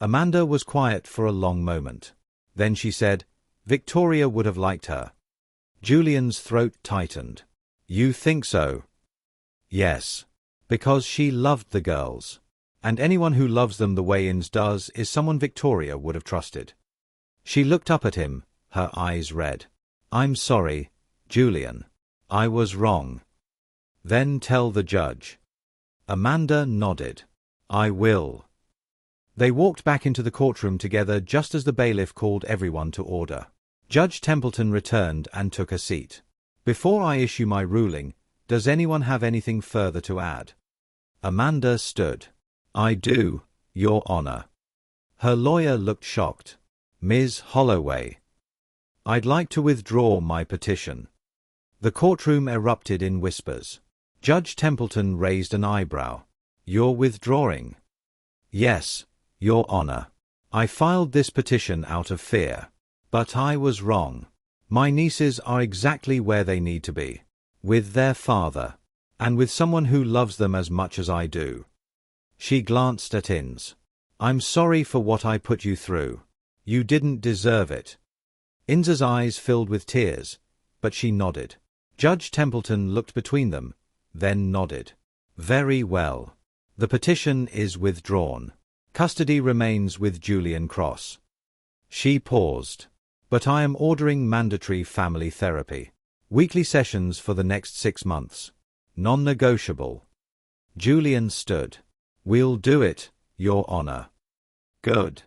Amanda was quiet for a long moment. Then she said, Victoria would have liked her. Julian's throat tightened. You think so? Yes. Because she loved the girls. And anyone who loves them the way Innes does is someone Victoria would have trusted. She looked up at him, her eyes red. I'm sorry, Julian. I was wrong. Then tell the judge. Amanda nodded. I will. They walked back into the courtroom together just as the bailiff called everyone to order. Judge Templeton returned and took a seat. Before I issue my ruling, does anyone have anything further to add? Amanda stood. I do, Your Honor. Her lawyer looked shocked. Ms. Holloway. I'd like to withdraw my petition. The courtroom erupted in whispers. Judge Templeton raised an eyebrow. You're withdrawing? Yes, Your Honor. I filed this petition out of fear. But I was wrong. My nieces are exactly where they need to be. With their father. And with someone who loves them as much as I do. She glanced at Innes. I'm sorry for what I put you through. You didn't deserve it. Innes's eyes filled with tears, but she nodded. Judge Templeton looked between them, then nodded. Very well. The petition is withdrawn. Custody remains with Julian Cross. She paused. But I am ordering mandatory family therapy. Weekly sessions for the next 6 months. Non-negotiable. Julian stood. We'll do it, Your Honor. Good.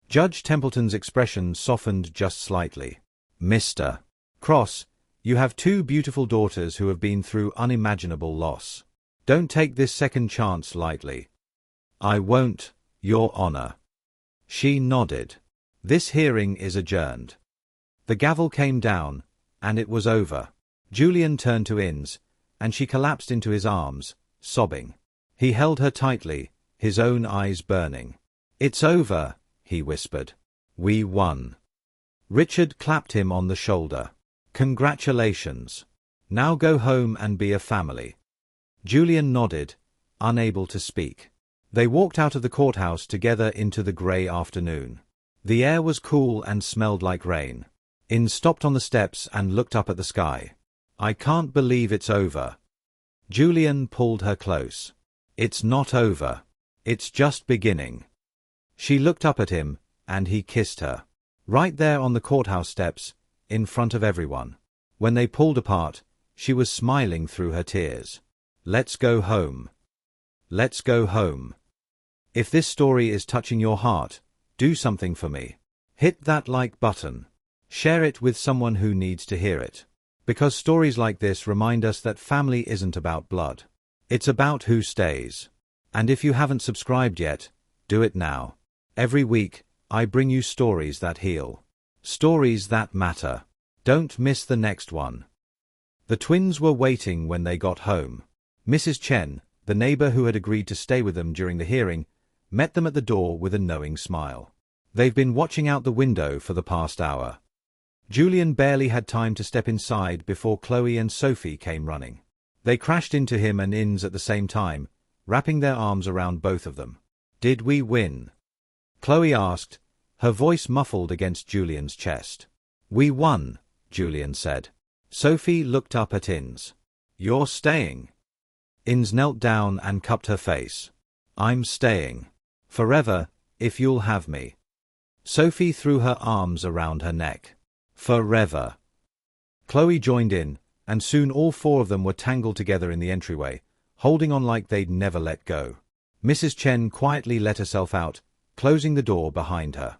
Judge Templeton's expression softened just slightly. Mr. Cross, you have 2 beautiful daughters who have been through unimaginable loss. Don't take this second chance lightly. I won't, Your Honor. She nodded. This hearing is adjourned. The gavel came down, and it was over. Julian turned to Innes, and she collapsed into his arms, sobbing. He held her tightly, his own eyes burning. It's over, he whispered. We won. Richard clapped him on the shoulder. Congratulations. Now go home and be a family. Julian nodded, unable to speak. They walked out of the courthouse together into the grey afternoon. The air was cool and smelled like rain. Innes stopped on the steps and looked up at the sky. I can't believe it's over. Julian pulled her close. It's not over. It's just beginning. She looked up at him, and he kissed her. Right there on the courthouse steps, in front of everyone. When they pulled apart, she was smiling through her tears. Let's go home. Let's go home. If this story is touching your heart, do something for me. Hit that like button. Share it with someone who needs to hear it. Because stories like this remind us that family isn't about blood. It's about who stays. And if you haven't subscribed yet, do it now. Every week, I bring you stories that heal. Stories that matter. Don't miss the next one. The twins were waiting when they got home. Mrs. Chen, the neighbor who had agreed to stay with them during the hearing, met them at the door with a knowing smile. They've been watching out the window for the past hour. Julian barely had time to step inside before Chloe and Sophie came running. They crashed into him and Inns at the same time, wrapping their arms around both of them. Did we win? Chloe asked, her voice muffled against Julian's chest. We won, Julian said. Sophie looked up at Inns. You're staying. Inns knelt down and cupped her face. I'm staying. Forever, if you'll have me. Sophie threw her arms around her neck. Forever. Chloe joined in, and soon all four of them were tangled together in the entryway, holding on like they'd never let go. Mrs. Chen quietly let herself out, closing the door behind her.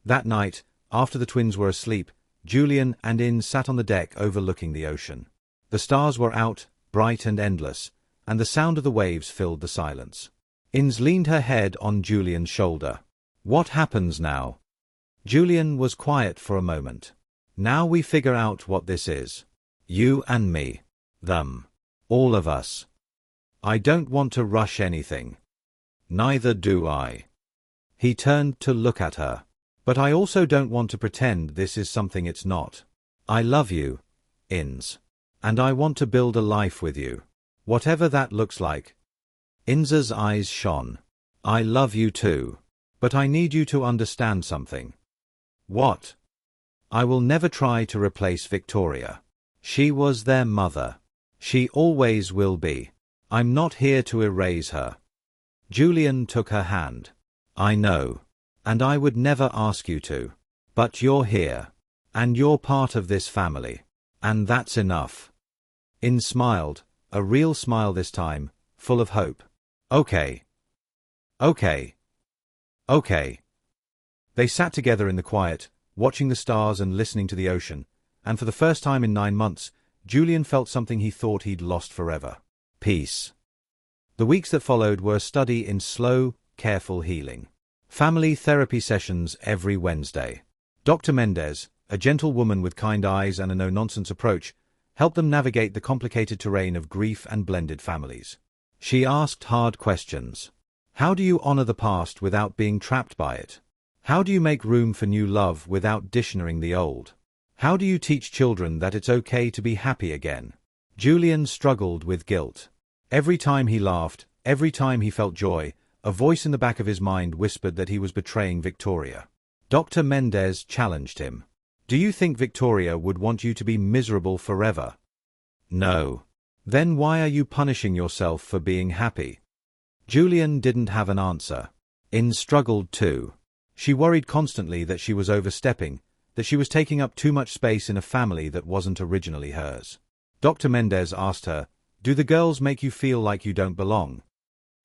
That night, after the twins were asleep, Julian and Inns sat on the deck overlooking the ocean. The stars were out, bright and endless, and the sound of the waves filled the silence. Inns leaned her head on Julian's shoulder. What happens now? Julian was quiet for a moment. Now we figure out what this is. You and me. Them. All of us. I don't want to rush anything. Neither do I. He turned to look at her. But I also don't want to pretend this is something it's not. I love you, Inns. And I want to build a life with you. Whatever that looks like. Inns's eyes shone. I love you too. But I need you to understand something. What? I will never try to replace Victoria. She was their mother. She always will be. I'm not here to erase her. Julian took her hand. I know. And I would never ask you to. But you're here. And you're part of this family. And that's enough. Inns smiled, a real smile this time, full of hope. Okay. Okay. Okay. They sat together in the quiet, watching the stars and listening to the ocean, and for the first time in 9 months, Julian felt something he thought he'd lost forever. Peace. The weeks that followed were a study in slow, careful healing. Family therapy sessions every Wednesday. Dr. Mendez, a gentle woman with kind eyes and a no-nonsense approach, helped them navigate the complicated terrain of grief and blended families. She asked hard questions. How do you honor the past without being trapped by it? How do you make room for new love without dictionarying the old? How do you teach children that it's okay to be happy again? Julian struggled with guilt. Every time he laughed, every time he felt joy, a voice in the back of his mind whispered that he was betraying Victoria. Dr. Mendez challenged him. Do you think Victoria would want you to be miserable forever? No. Then why are you punishing yourself for being happy? Julian didn't have an answer. Inns struggled too. She worried constantly that she was overstepping, that she was taking up too much space in a family that wasn't originally hers. Dr. Mendez asked her, do the girls make you feel like you don't belong?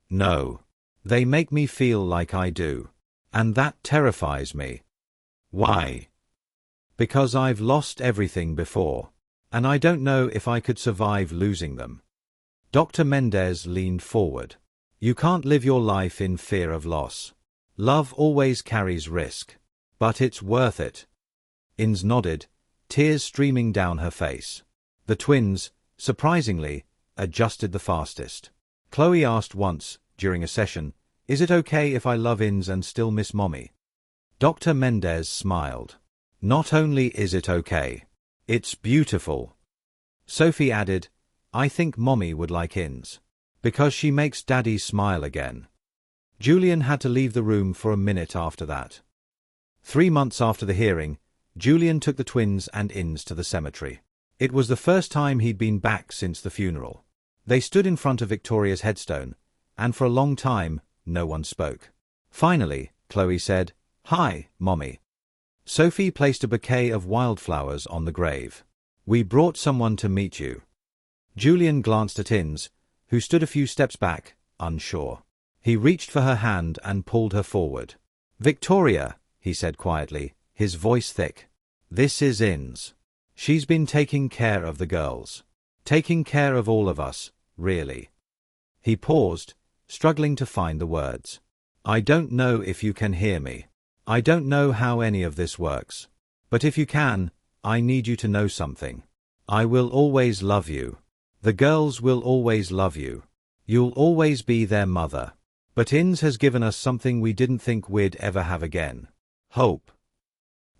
No. They make me feel like I do. And that terrifies me. Why? Because I've lost everything before. And I don't know if I could survive losing them. Dr. Mendez leaned forward. You can't live your life in fear of loss. Love always carries risk. But it's worth it. Inns nodded, tears streaming down her face. The twins, surprisingly, adjusted the fastest. Chloe asked once, during a session, is it okay if I love Inns and still miss Mommy? Dr. Mendez smiled. Not only is it okay, it's beautiful. Sophie added, I think Mommy would like Inns. Because she makes Daddy smile again. Julian had to leave the room for a minute after that. 3 months after the hearing, Julian took the twins and Inns to the cemetery. It was the first time he'd been back since the funeral. They stood in front of Victoria's headstone, and for a long time, no one spoke. Finally, Chloe said, "Hi, Mommy." Sophie placed a bouquet of wildflowers on the grave. "We brought someone to meet you." Julian glanced at Inns, who stood a few steps back, unsure. He reached for her hand and pulled her forward. "Victoria," he said quietly, his voice thick. "This is Inns. She's been taking care of the girls. Taking care of all of us, really." He paused, struggling to find the words. "I don't know if you can hear me. I don't know how any of this works. But if you can, I need you to know something. I will always love you. The girls will always love you. You'll always be their mother. But Inns has given us something we didn't think we'd ever have again. Hope."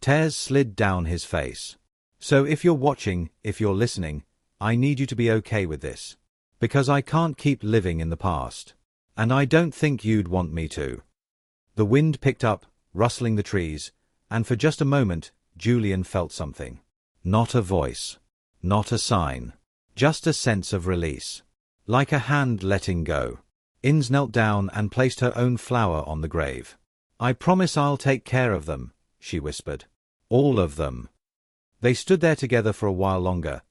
Tears slid down his face. "So if you're watching, if you're listening, I need you to be okay with this. Because I can't keep living in the past. And I don't think you'd want me to." The wind picked up, rustling the trees, and for just a moment, Julian felt something. Not a voice. Not a sign. Just a sense of release. Like a hand letting go. Inns knelt down and placed her own flower on the grave. "I promise I'll take care of them," she whispered. "All of them." They stood there together for a while longer,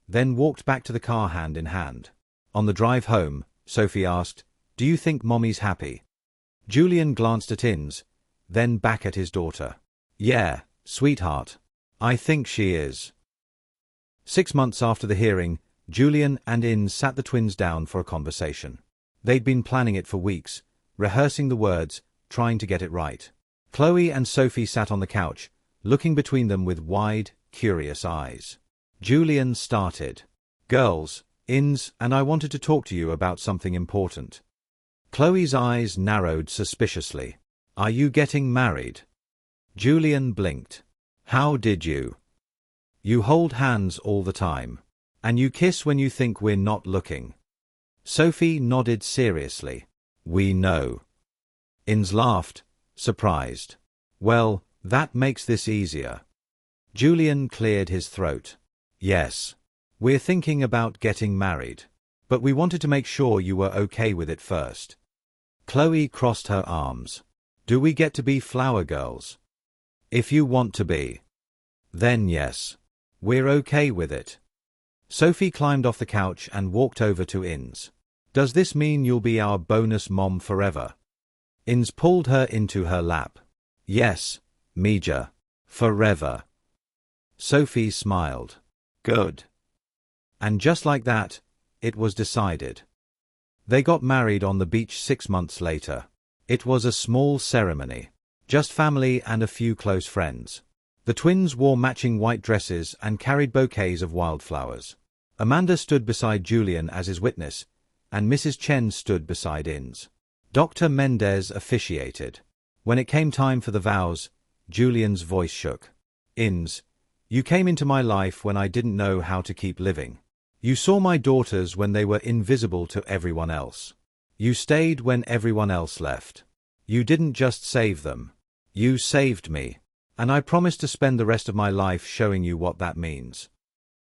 then walked back to the car hand in hand. On the drive home, Sophie asked, "Do you think Mommy's happy?" Julian glanced at Inns, then back at his daughter. "Yeah, sweetheart. I think she is." 6 months after the hearing, Julian and Inns sat the twins down for a conversation. They'd been planning it for weeks, rehearsing the words, trying to get it right. Chloe and Sophie sat on the couch, looking between them with wide, curious eyes. Julian started. "Girls, Inns and I wanted to talk to you about something important." Chloe's eyes narrowed suspiciously. "Are you getting married?" Julian blinked. "How did you? You hold hands all the time. And you kiss when you think we're not looking." Sophie nodded seriously. "We know." Inns laughed, surprised. "Well, that makes this easier." Julian cleared his throat. "Yes. We're thinking about getting married. But we wanted to make sure you were okay with it first." Chloe crossed her arms. "Do we get to be flower girls?" "If you want to be. Then yes. We're okay with it." Sophie climbed off the couch and walked over to Inns. "Does this mean you'll be our bonus mom forever?" Inns pulled her into her lap. "Yes, Mija. Forever." Sophie smiled. "Good." And just like that, it was decided. They got married on the beach 6 months later. It was a small ceremony. Just family and a few close friends. The twins wore matching white dresses and carried bouquets of wildflowers. Amanda stood beside Julian as his witness, and Mrs. Chen stood beside Inns. Dr. Mendez officiated. When it came time for the vows, Julian's voice shook. "Inns, you came into my life when I didn't know how to keep living. You saw my daughters when they were invisible to everyone else. You stayed when everyone else left. You didn't just save them. You saved me. And I promise to spend the rest of my life showing you what that means."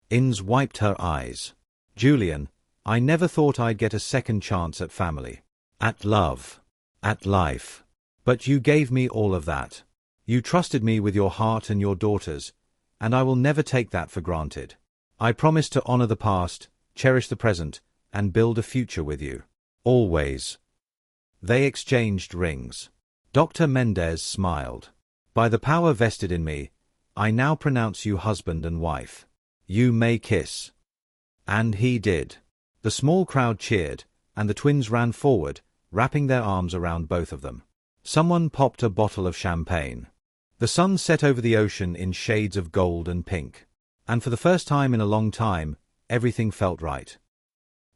Inns wiped her eyes. "Julian, I never thought I'd get a second chance at family. At love. At life. But you gave me all of that. You trusted me with your heart and your daughters, and I will never take that for granted. I promise to honor the past, cherish the present, and build a future with you. Always." They exchanged rings. Dr. Mendez smiled. "By the power vested in me, I now pronounce you husband and wife. You may kiss." And he did. The small crowd cheered, and the twins ran forward, wrapping their arms around both of them. Someone popped a bottle of champagne. The sun set over the ocean in shades of gold and pink. And for the first time in a long time, everything felt right.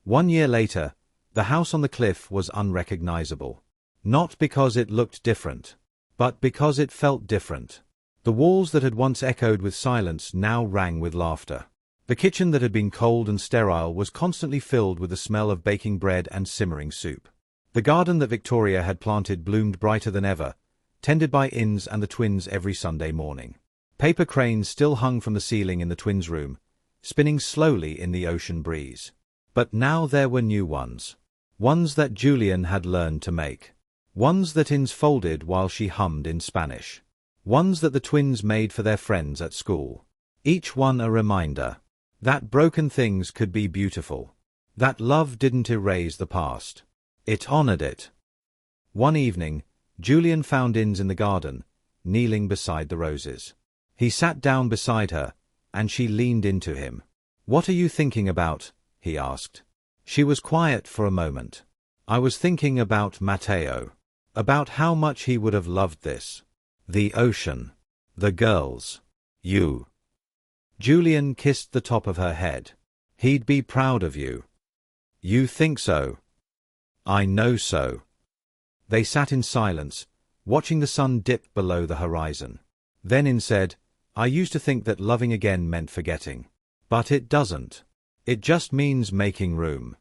1 year later, the house on the cliff was unrecognizable. Not because it looked different, but because it felt different. The walls that had once echoed with silence now rang with laughter. The kitchen that had been cold and sterile was constantly filled with the smell of baking bread and simmering soup. The garden that Victoria had planted bloomed brighter than ever, tended by Inns and the twins every Sunday morning. Paper cranes still hung from the ceiling in the twins' room, spinning slowly in the ocean breeze. But now there were new ones. Ones that Julian had learned to make. Ones that Inns folded while she hummed in Spanish. Ones that the twins made for their friends at school. Each one a reminder that broken things could be beautiful. That love didn't erase the past. It honored it. One evening, Julian found Inns in the garden, kneeling beside the roses. He sat down beside her, and she leaned into him. "What are you thinking about?" he asked. She was quiet for a moment. "I was thinking about Mateo. About how much he would have loved this. The ocean. The girls. You." Julian kissed the top of her head. "He'd be proud of you." "You think so?" "I know so." They sat in silence, watching the sun dip below the horizon. Then Inns said, "I used to think that loving again meant forgetting. But it doesn't. It just means making room."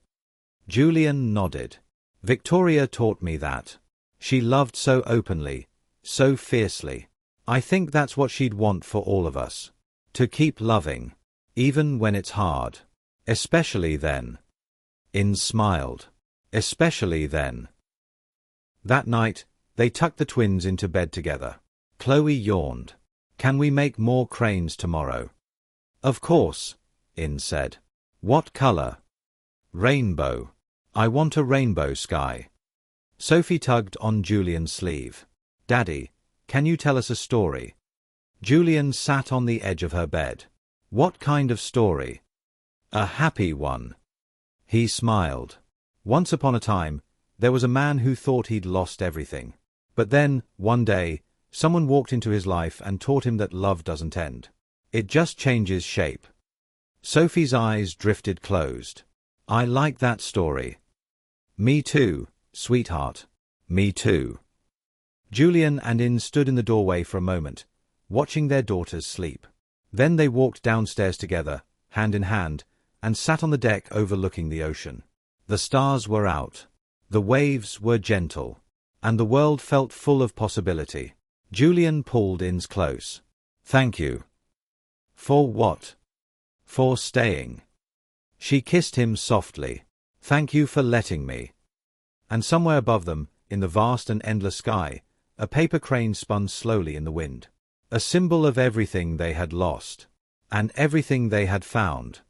Julian nodded. "Victoria taught me that. She loved so openly, so fiercely. I think that's what she'd want for all of us. To keep loving. Even when it's hard. Especially then." Inns smiled. "Especially then." That night, they tucked the twins into bed together. Chloe yawned. "Can we make more cranes tomorrow?" "Of course," Inns said. "What color?" "Rainbow. I want a rainbow sky." Sophie tugged on Julian's sleeve. "Daddy, can you tell us a story?" Julian sat on the edge of her bed. "What kind of story?" "A happy one." He smiled. "Once upon a time, there was a man who thought he'd lost everything. But then, one day, someone walked into his life and taught him that love doesn't end. It just changes shape." Sophie's eyes drifted closed. "I like that story." "Me too, sweetheart. Me too." Julian and Inns stood in the doorway for a moment, watching their daughters sleep. Then they walked downstairs together, hand in hand, and sat on the deck overlooking the ocean. The stars were out. The waves were gentle. And the world felt full of possibility. Julian pulled Inns close. "Thank you." "For what?" "For staying." She kissed him softly. "Thank you for letting me." And somewhere above them, in the vast and endless sky, a paper crane spun slowly in the wind. A symbol of everything they had lost. And everything they had found.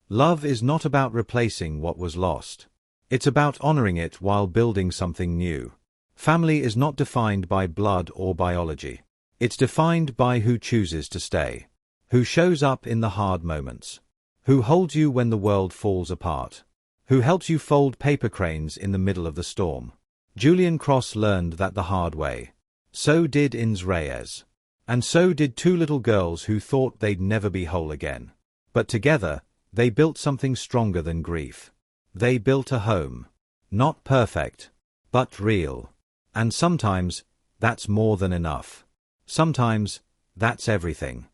Love is not about replacing what was lost. It's about honoring it while building something new. Family is not defined by blood or biology. It's defined by who chooses to stay. Who shows up in the hard moments. Who holds you when the world falls apart. Who helps you fold paper cranes in the middle of the storm. Julian Cross learned that the hard way. So did Inns Reyes. And so did two little girls who thought they'd never be whole again. But together, they built something stronger than grief. They built a home. Not perfect, but real. And sometimes, that's more than enough. Sometimes, that's everything.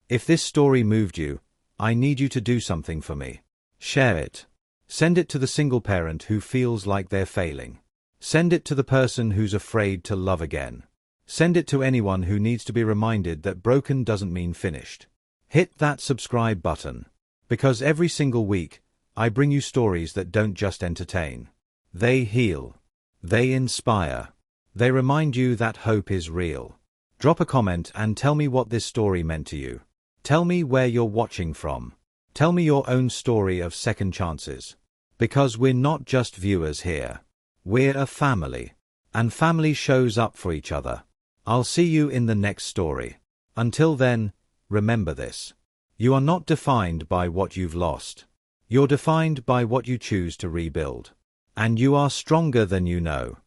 If this story moved you, I need you to do something for me. Share it. Send it to the single parent who feels like they're failing. Send it to the person who's afraid to love again. Send it to anyone who needs to be reminded that broken doesn't mean finished. Hit that subscribe button. Because every single week, I bring you stories that don't just entertain. They heal. They inspire. They remind you that hope is real. Drop a comment and tell me what this story meant to you. Tell me where you're watching from. Tell me your own story of second chances. Because we're not just viewers here. We're a family. And family shows up for each other. I'll see you in the next story. Until then, remember this. You are not defined by what you've lost. You're defined by what you choose to rebuild. And you are stronger than you know.